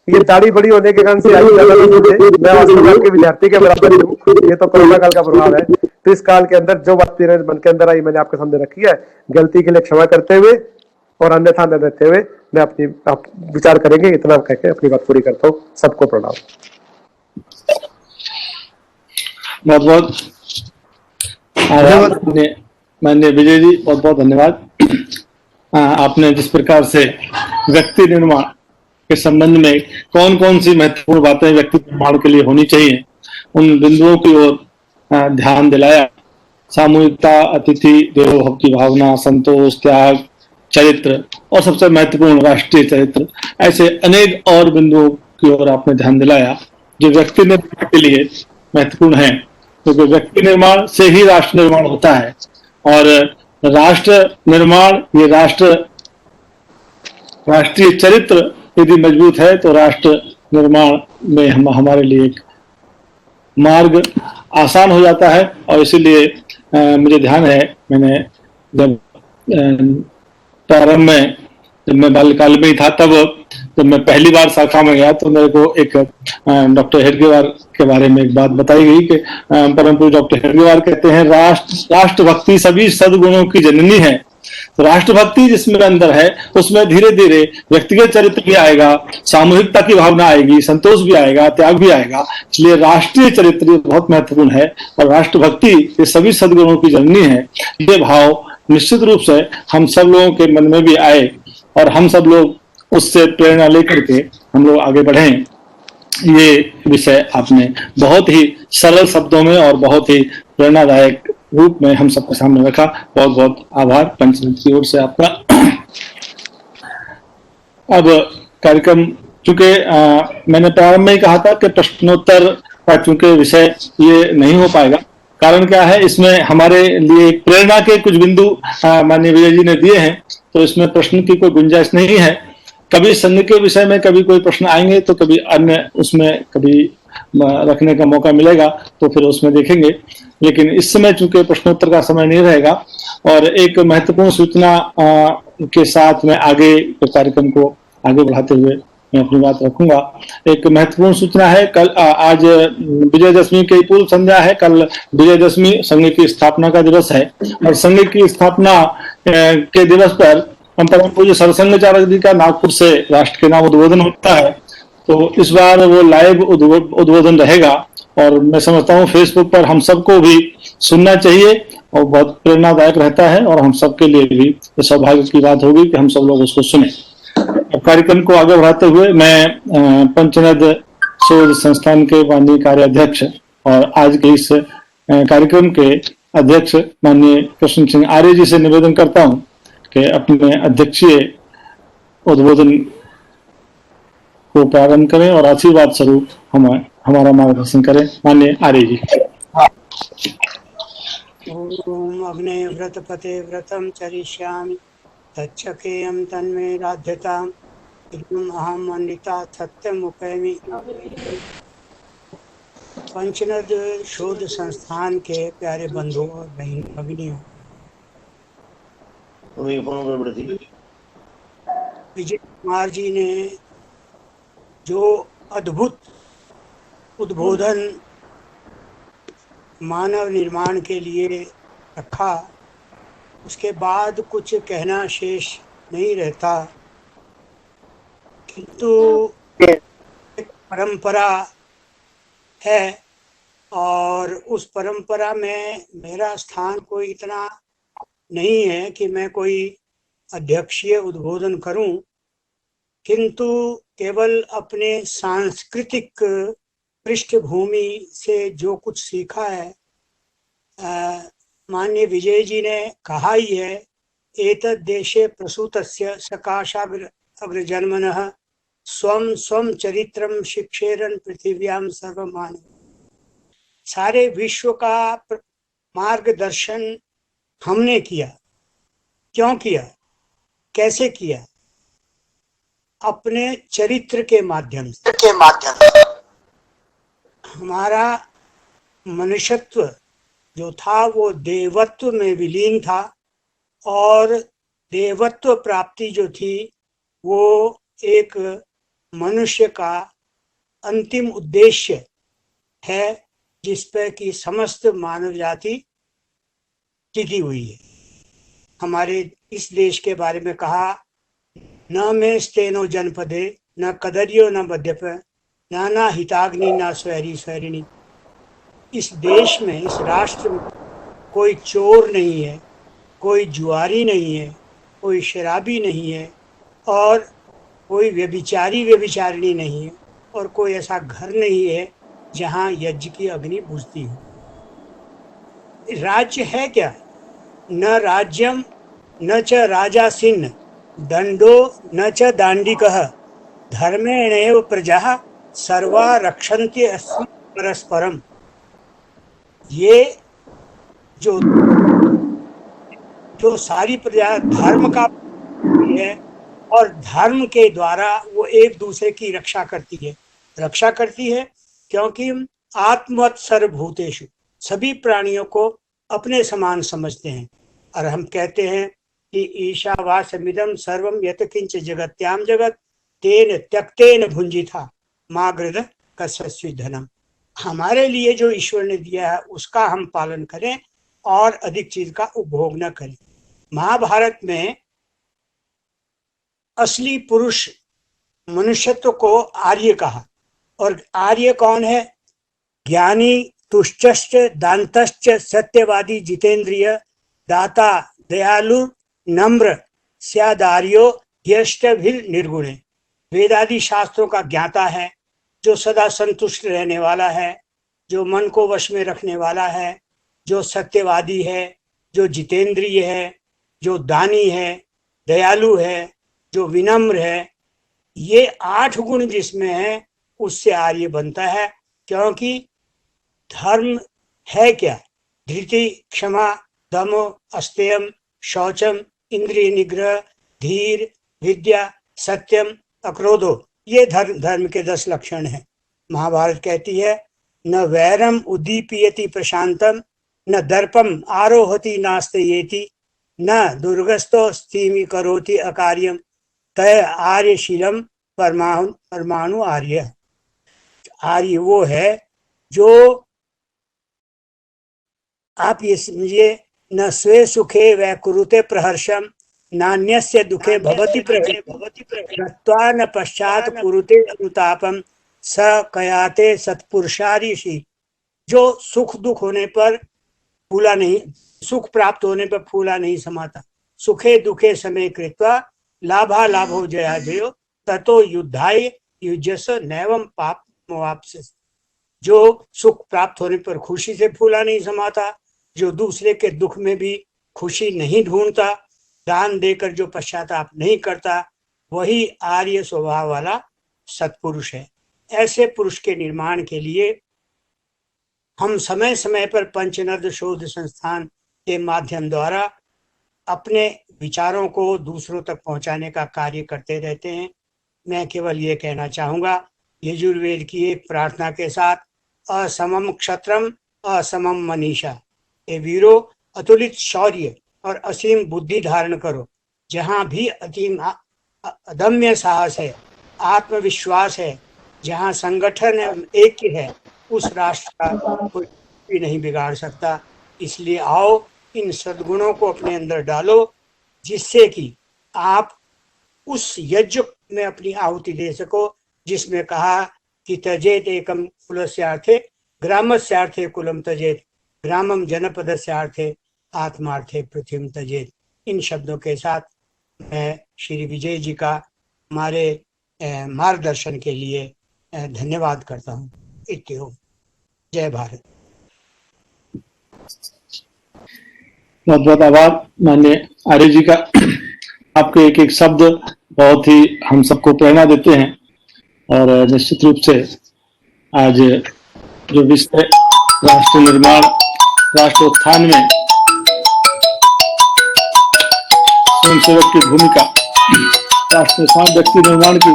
ये दाढ़ी बड़ी होने के कारण से आई ज्यादा नहीं मुझे, मैं वास्तव में आपके विद्यार्थी के बराबर हूँ, ये तो कोरोना काल का प्रभाव है। तो इस काल के अंदर जो बात मेरे मन के अंदर आई मैंने आपके सामने रखी है, गलती के लिए क्षमा करते हुए और अन्यथा न देते हुए मैं अपनी आप विचार करेंगे, इतना कहकर अपनी बात पूरी करता हूँ। सबको प्रणाम। बहुत बहुत माननीय विजय जी, बहुत बहुत धन्यवाद। आपने जिस प्रकार से व्यक्ति निर्माण के संबंध में कौन कौन सी महत्वपूर्ण बातें व्यक्ति निर्माण के लिए होनी चाहिए, उन बिंदुओं की ओर ध्यान दिलाया। सामूहिकता, अतिथि देवो भव की भावना, संतोष, त्याग, चरित्र और सबसे महत्वपूर्ण राष्ट्रीय चरित्र, ऐसे अनेक और बिंदुओं की ओर आपने ध्यान दिलाया जो व्यक्ति निर्माण के लिए महत्वपूर्ण है। क्योंकि तो व्यक्ति निर्माण से ही राष्ट्र निर्माण होता है, और राष्ट्र निर्माण, ये राष्ट्रीय चरित्र यदि मजबूत है तो राष्ट्र निर्माण में हमारे लिए एक मार्ग आसान हो जाता है। और इसीलिए मुझे ध्यान है, मैंने जब प्रारंभ में, जब मैं बाल्यकाल में ही था, तब जब मैं पहली बार शाखा में गया तो मेरे को एक डॉक्टर हेडगेवार के बारे में एक बात बताई गई कि परम पूज्य डॉक्टर हेडगेवार कहते हैं, राष्ट्रभक्ति सभी सद्गुणों की जननी है। तो राष्ट्रभक्ति जिसमें अंदर है उसमें धीरे धीरे व्यक्तिगत चरित्र भी आएगा, सामूहिकता की भावना आएगी, संतोष भी आएगा, त्याग भी आएगा। इसलिए राष्ट्रीय चरित्र बहुत महत्वपूर्ण है, और राष्ट्रभक्ति ये सभी सद्गुणों की जननी है। ये भाव निश्चित रूप से हम सब लोगों के मन में भी आए, और हम सब लोग उससे प्रेरणा लेकर के हम लोग आगे बढ़ें। ये विषय आपने बहुत ही सरल शब्दों में और बहुत ही प्रेरणादायक रूप में हम सबके सामने रखा। बहुत बहुत आभार पंचनद की ओर से आपका। अब कार्यक्रम, चूंकि मैंने प्रारंभ में ही कहा था कि प्रश्नोत्तर का चूंकि विषय ये नहीं हो पाएगा, कारण क्या है, इसमें हमारे लिए प्रेरणा के कुछ बिंदु माननीय विजय जी ने दिए हैं, तो इसमें प्रश्न की कोई गुंजाइश नहीं है। कभी संघ के विषय में कभी कोई प्रश्न आएंगे तो कभी अन्य उसमें कभी रखने का मौका मिलेगा तो फिर उसमें देखेंगे, लेकिन इस समय चूंकि प्रश्नोत्तर का समय नहीं रहेगा। और एक महत्वपूर्ण सूचना के साथ मैं आगे कार्यक्रम को आगे बढ़ाते हुए मैं अपनी बात रखूंगा। एक महत्वपूर्ण सूचना है, कल आज विजयदशमी की पूर्व संध्या है, कल विजयदशमी संघ की स्थापना का दिवस है, और संघ की स्थापना के दिवस पर हम परम पूज्य सरसंघचार्य जी का नागपुर से राष्ट्र के नाम उद्बोधन होता है। तो इस बार वो लाइव उद्बोधन रहेगा, और मैं समझता हूँ फेसबुक पर हम सबको भी सुनना चाहिए, और बहुत प्रेरणादायक रहता है, और हम सबके लिए भी सौभाग्य की बात होगी कि हम सब लोग उसको सुने। अब कार्यक्रम को आगे बढ़ाते हुए मैं पंचनद शोध संस्थान के माननीय कार्याध्यक्ष और आज के इस कार्यक्रम के अध्यक्ष माननीय कृष्ण सिंह आर्य जी से निवेदन करता हूं कि अपने अध्यक्षीय उद्बोधन को प्रारंभ करें और आशीर्वाद स्वरूप हमारा मार्गदर्शन करें। माननीय आर्य जी। ओम अग्ने व्रतपते व्रतम चरिष्यामि तच्छकेयं तन्मे राध्यताम् इदम् अहम् अमृता सत्यम् उपैमि। पंचनद शोध संस्थान के प्यारे बंधुओं और भगिनियों, विजय कुमार जी ने जो अद्भुत उद्बोधन मानव निर्माण के लिए रखा, उसके बाद कुछ कहना शेष नहीं रहता, किंतु एक परंपरा है और उस परंपरा में मेरा स्थान कोई इतना नहीं है कि मैं कोई अध्यक्षीय उद्बोधन करूं, किंतु केवल अपने सांस्कृतिक पृष्ठभूमि से जो कुछ सीखा है, माननीय विजय जी ने कहा ही है, एतद् देशे प्रसूतस्य सकाशाग्रजन्मनः स्वं स्वं चरित्रम शिक्षेरन पृथिव्याम सर्वमान्य। सारे विश्व का मार्गदर्शन हमने किया। क्यों किया, कैसे किया? अपने चरित्र के माध्यम से। हमारा मनुष्यत्व जो था वो देवत्व में विलीन था, और देवत्व प्राप्ति जो थी वो एक मनुष्य का अंतिम उद्देश्य है, जिस पर कि समस्त मानव जाति टिकी हुई है। हमारे इस देश के बारे में कहा, न में स्तेनो जनपदे न कदरियो न बद्यप नाना हिताग्नि न स्वैरी स्वैरिणी। इस देश में, इस राष्ट्र में कोई चोर नहीं है, कोई जुआरी नहीं है, कोई शराबी नहीं है, और कोई व्यभिचारिणी नहीं है, और कोई ऐसा घर नहीं है जहाँ यज्ञ की अग्नि बुझती हो। राज्य है क्या? न राज्यम न च राजासीन दंडो न च दांडिकः धर्मेणैव प्रजा सर्वा रक्षन्ते अस्मि परस्परम। ये जो सारी प्रजा धर्म का है, और धर्म के द्वारा वो एक दूसरे की रक्षा करती है, क्योंकि आत्मवत् सर्वभूतेषु, सभी प्राणियों को अपने समान समझते हैं। और हम कहते हैं कि ईशावास्यमिदं सर्वं यत् किंच जगत्याम जगत तेन त्यक्तेन भुंजिता मा गृध कस्यस्ति धनम। हमारे लिए जो ईश्वर ने दिया है उसका हम पालन करें और अधिक चीज का उपभोग न करें। महाभारत में असली पुरुष मनुष्यत्व को आर्य कहा, और आर्य कौन है? ज्ञानी, तुष्टश्च दांतश्च सत्यवादी जितेंद्रिय दाता दयालु नम्र स्यादार्यो यष्टभिर निर्गुणे। वेदादि शास्त्रों का ज्ञाता है, जो सदा संतुष्ट रहने वाला है, जो मन को वश में रखने वाला है, जो सत्यवादी है, जो जितेंद्रिय है, जो दानी है, दयालु है, जो विनम्र है। ये 8 गुण जिसमें है उससे आर्य बनता है। क्योंकि धर्म है क्या? धृति, क्षमा, दम, अस्तेयम, शौचम, इंद्रिय निग्रह, धीर, विद्या, सत्यम, अक्रोधो। ये धर्म के 10 लक्षण हैं। महाभारत कहती है, न वैरम उद्दीपयति प्रशांतम न दर्पम आरोहति नास्तेयेति न दुर्गस्तो स्थिमि करोति अकार्यम तय आर्यशीलम परमाणु आर्य। आर्य वो है जो, आप ये समझिए, न स्वे सुखे वै कुरुते प्रहर्षम नान्यस्य दुखे भवति प्रगत्वा न पश्चात कुरुते अनुतापम स कयाते सत्पुरुषारिषि। जो सुख दुख होने पर फूला नहीं, सुख प्राप्त होने पर फूला नहीं समाता। सुखे दुखे समय कृत्वा लाभा लाभो जया जयो ततो युद्धाय युजस नैवम पाप मोवाप्स्यसि। जो सुख प्राप्त होने पर खुशी से फूला नहीं समाता, जो दूसरे के दुख में भी खुशी नहीं ढूंढता, दान देकर जो पश्चाताप नहीं करता, वही आर्य स्वभाव वाला सत्पुरुष है। ऐसे पुरुष के निर्माण के लिए हम समय समय पर पंचनद शोध संस्थान के माध्यम द्वारा अपने विचारों को दूसरों तक पहुंचाने का कार्य करते रहते हैं। मैं केवल ये कहना चाहूँगा, यजुर्वेद की एक प्रार्थना के साथ, असमम क्षत्रम असमम मनीषा। ए वीरो, अतुलित शौर्य और असीम बुद्धि धारण करो। जहाँ भी अदम्य साहस है, आत्मविश्वास है, जहाँ संगठन एक है, उस राष्ट्र का कोई भी नहीं बिगाड़ सकता। इसलिए आओ इन सद्गुणों को अपने अंदर डालो, जिससे कि आप उस यज्ञ में अपनी आहुति दे सको, जिसमें कहा कि तजेत एकम कुलस्यार्थे ग्रामस्यार्थे कुलम तजेत ग्रामम जनपदस्यार्थे आत्मार्थे पृथ्वीम तजेत। इन शब्दों के साथ मैं श्री विजय जी का हमारे मार्गदर्शन के लिए धन्यवाद करता हूँ। इत्यो। जय भारत। बहुत बहुत आभार माननीय आर्य जी का। आपके एक एक शब्द बहुत ही हम सबको प्रेरणा देते हैं और निश्चित रूप से आज जो विषय राष्ट्र निर्माण, राष्ट्र उत्थान में स्वयंसेवक की भूमिका, राष्ट्र निर्माण, व्यक्ति निर्माण की,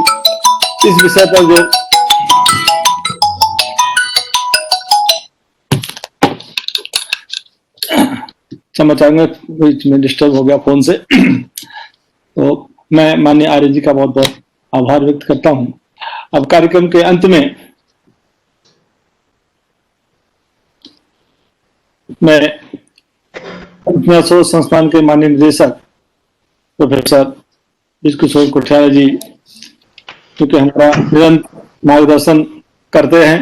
इस विषय पर जो समाचार में बीच में डिस्टर्ब हो गया फोन से, तो मैं माननीय आर्य जी का बहुत बहुत आभार व्यक्त करता हूं। अब कार्यक्रम के अंत में मैं अपने शोध संस्थान के माननीय निदेशक प्रोफेसर विश्वकिशोर कोठियाल जी, क्योंकि हमारा निरंतर मार्गदर्शन करते हैं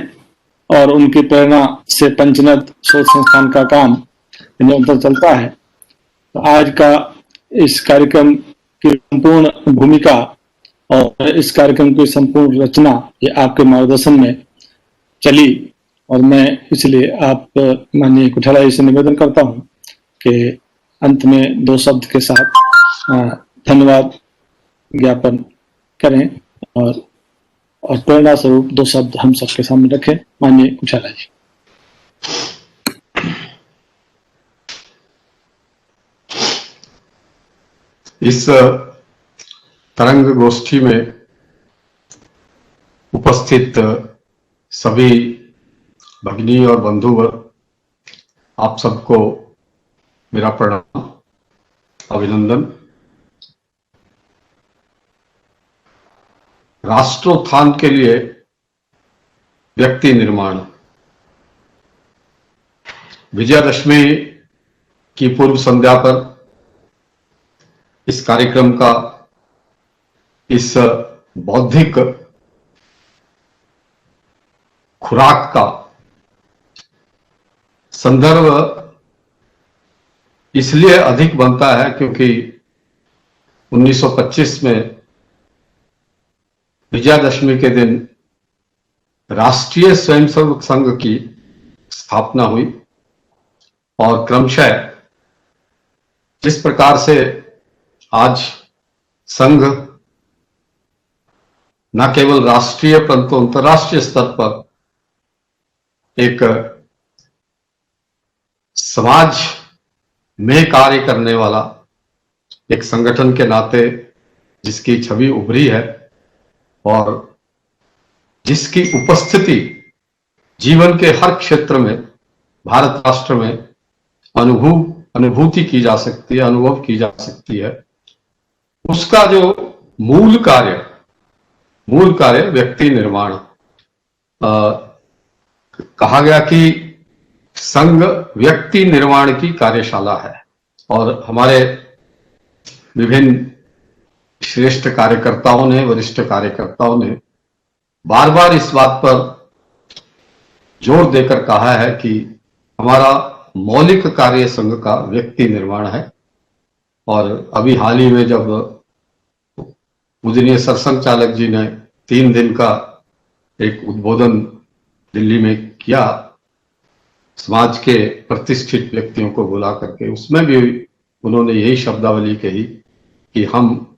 और उनकी प्रेरणा से पंचनद शोध संस्थान का काम निरंतर चलता है। तो आज का इस कार्यक्रम की संपूर्ण भूमिका और इस कार्यक्रम की संपूर्ण रचना ये आपके मार्गदर्शन में चली और मैं इसलिए आप माननीय कोठियाल जी से निवेदन करता हूं कि अंत में 2 शब्द के साथ धन्यवाद ज्ञापन करें और प्रेरणा स्वरूप 2 शब्द हम सबके सामने रखें। माननीय कोठियाल जी। इस तरंग गोष्ठी में उपस्थित सभी भगिनी और बंधुवर, आप सबको मेरा प्रणाम, अभिनंदन। राष्ट्रोत्थान के लिए व्यक्ति निर्माण, विजयादशमी की पूर्व संध्या पर इस कार्यक्रम का, इस बौद्धिक खुराक का संदर्भ इसलिए अधिक बनता है क्योंकि 1925 में विजयादशमी के दिन राष्ट्रीय स्वयंसेवक संघ की स्थापना हुई और क्रमशः जिस प्रकार से आज संघ न केवल राष्ट्रीय परंतु अंतर्राष्ट्रीय स्तर पर एक समाज में कार्य करने वाला एक संगठन के नाते जिसकी छवि उभरी है और जिसकी उपस्थिति जीवन के हर क्षेत्र में भारत राष्ट्र में अनुभूति की जा सकती है, अनुभव की जा सकती है, उसका जो मूल कार्य व्यक्ति निर्माण। कहा गया कि संघ व्यक्ति निर्माण की कार्यशाला है और हमारे विभिन्न श्रेष्ठ कार्यकर्ताओं ने, वरिष्ठ कार्यकर्ताओं ने बार बार इस बात पर जोर देकर कहा है कि हमारा मौलिक कार्य संघ का व्यक्ति निर्माण है। और अभी हाल ही में जब पूजनीय सरसंघ चालक जी ने 3 दिन का एक उद्बोधन दिल्ली में किया, समाज के प्रतिष्ठित व्यक्तियों को बुला करके, उसमें भी उन्होंने यही शब्दावली कही कि हम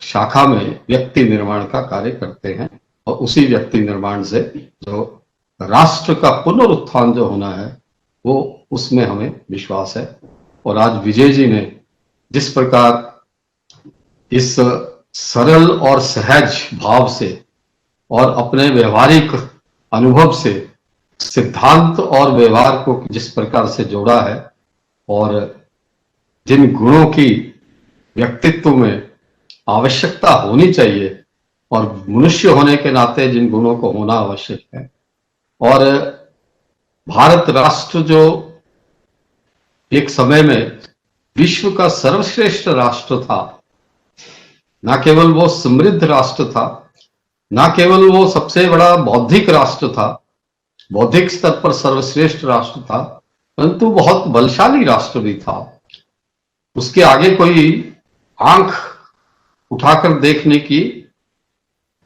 शाखा में व्यक्ति निर्माण का कार्य करते हैं और उसी व्यक्ति निर्माण से जो राष्ट्र का पुनरुत्थान जो होना है वो उसमें हमें विश्वास है। और आज विजय जी ने जिस प्रकार इस सरल और सहज भाव से और अपने व्यवहारिक अनुभव से सिद्धांत और व्यवहार को जिस प्रकार से जोड़ा है और जिन गुणों की व्यक्तित्व में आवश्यकता होनी चाहिए और मनुष्य होने के नाते जिन गुणों को होना आवश्यक है, और भारत राष्ट्र जो एक समय में विश्व का सर्वश्रेष्ठ राष्ट्र था, ना केवल वो समृद्ध राष्ट्र था, ना केवल वो सबसे बड़ा बौद्धिक राष्ट्र था, बौद्धिक स्तर पर सर्वश्रेष्ठ राष्ट्र था, परंतु बहुत बलशाली राष्ट्र भी था। उसके आगे कोई आंख उठाकर देखने की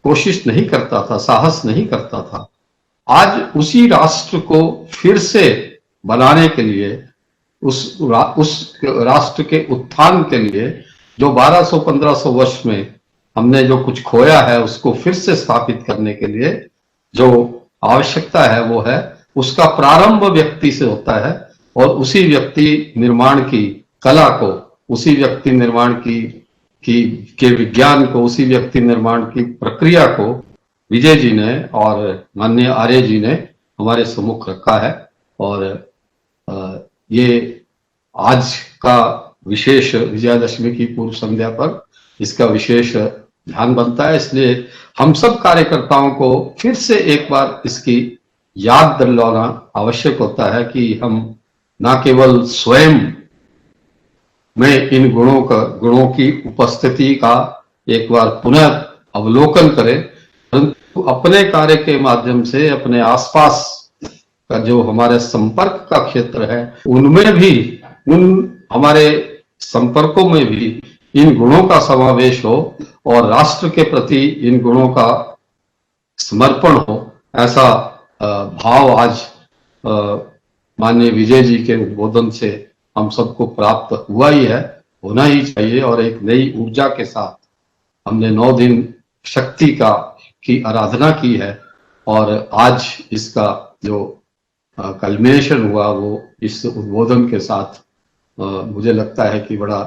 कोशिश नहीं करता था, साहस नहीं करता था। आज उसी राष्ट्र को फिर से बनाने के लिए, उस राष्ट्र के उत्थान के लिए, जो 1200-1500 वर्ष में हमने जो कुछ खोया है उसको फिर से स्थापित करने के लिए जो आवश्यकता है वो है, उसका प्रारंभ व्यक्ति से होता है। और उसी व्यक्ति निर्माण की कला को, उसी व्यक्ति निर्माण के विज्ञान को, उसी व्यक्ति निर्माण की प्रक्रिया को विजय जी ने और माननीय आर्य जी ने हमारे सम्मुख रखा है। और ये आज का विशेष विजयादशमी की पूर्व संध्या पर इसका विशेष ध्यान बनता है। इसलिए हम सब कार्यकर्ताओं को फिर से एक बार इसकी याद दिलाना आवश्यक होता है कि हम ना केवल स्वयं में इन गुणों की उपस्थिति का एक बार पुनः अवलोकन करें, परंतु अपने कार्य के माध्यम से अपने आसपास का जो हमारे संपर्क का क्षेत्र है उनमें भी, उन हमारे संपर्कों में भी इन गुणों का समावेश हो और राष्ट्र के प्रति इन गुणों का समर्पण हो। ऐसा भाव आज माननीय विजय जी के उद्बोधन से हम सबको प्राप्त हुआ ही है, होना ही चाहिए। और एक नई ऊर्जा के साथ हमने 9 दिन शक्ति की आराधना की है और आज इसका जो कल्मिनेशन हुआ वो इस उद्बोधन के साथ मुझे लगता है कि बड़ा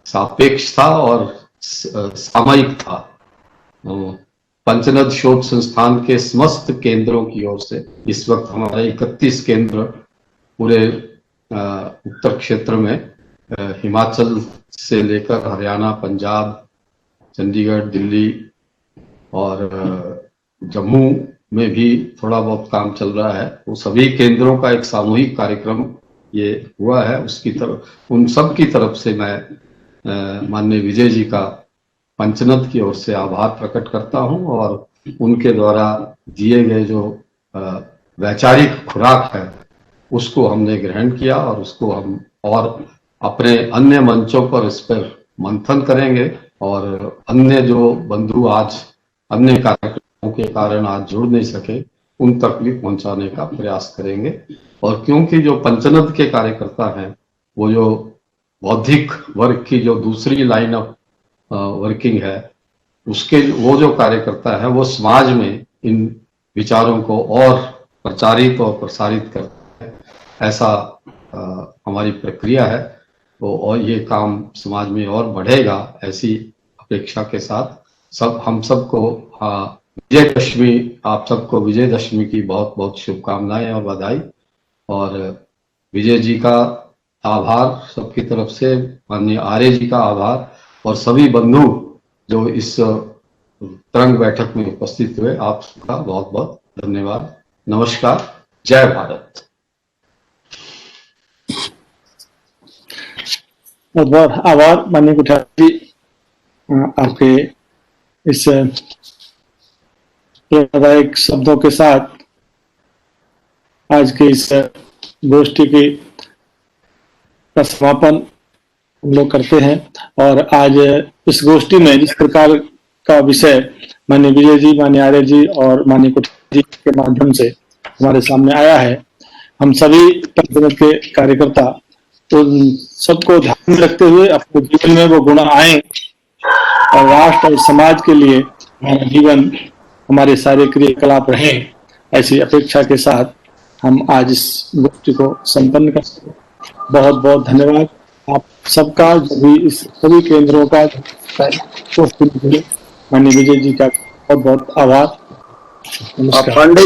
सापेक्ष था और सामयिक था। पंचनद शोध संस्थान के समस्त केंद्रों की ओर से इस वक्त हमारे 31 केंद्र पूरे उत्तर क्षेत्र में, हिमाचल से लेकर हरियाणा, पंजाब, चंडीगढ़, दिल्ली और जम्मू में भी थोड़ा बहुत काम चल रहा है, वो सभी केंद्रों का एक सामूहिक कार्यक्रम ये हुआ है। उसकी तरफ, उन सब की तरफ से मैं माननीय विजय जी का पंचनद की ओर से आभार प्रकट करता हूं और उनके द्वारा दिए गए जो वैचारिक खुराक है उसको हमने ग्रहण किया और उसको हम और अपने अन्य मंचों पर इस पर मंथन करेंगे और अन्य जो बंधु आज अन्य कार्यक्रमों के कारण आज जुड़ नहीं सके उन तक भी पहुंचाने का प्रयास करेंगे। और क्योंकि जो पंचनद के कार्यकर्ता हैं वो जो बौद्धिक वर्ग की जो दूसरी लाइन ऑफ वर्किंग है उसके वो जो कार्यकर्ता है वो समाज में इन विचारों को और प्रचारित और प्रसारित करता है, ऐसा हमारी प्रक्रिया है। तो और ये काम समाज में और बढ़ेगा ऐसी अपेक्षा के साथ हम सबको विजयदशमी, आप सबको विजयदशमी की बहुत बहुत शुभकामनाएं और बधाई। और विजय जी का आभार सबकी तरफ से, माननीय आर्य जी का आभार और सभी बंधु जो इस तरंग बैठक में उपस्थित हुए, आप सबका बहुत बहुत धन्यवाद। नमस्कार, जय भारत। बहुत बहुत आभार माननीय कुठारी जी, आपके इस प्रेरणादायक शब्दों के साथ आज के इस गोष्ठी का समापन हम लोग करते हैं। और आज इस गोष्ठी में जिस प्रकार का विषय माननीय विजय जी, माननीय आर्य जी और माननीय कुठारी जी के माध्यम से हमारे सामने आया है, हम सभी पंचनद के कार्यकर्ता तो सबको ध्यान में रखते हुए अपने जीवन में वो गुण आए और राष्ट्र और समाज के लिए हमारा जीवन, हमारे सारे क्रियाकलाप रहे, ऐसी अपेक्षा के साथ हम आज इस गोष्ठी को संपन्न करते हैं। बहुत बहुत धन्यवाद आप सबका, जो भी इस सभी केंद्रों का माननीय विजय जी का बहुत बहुत आभार। नमस्कार।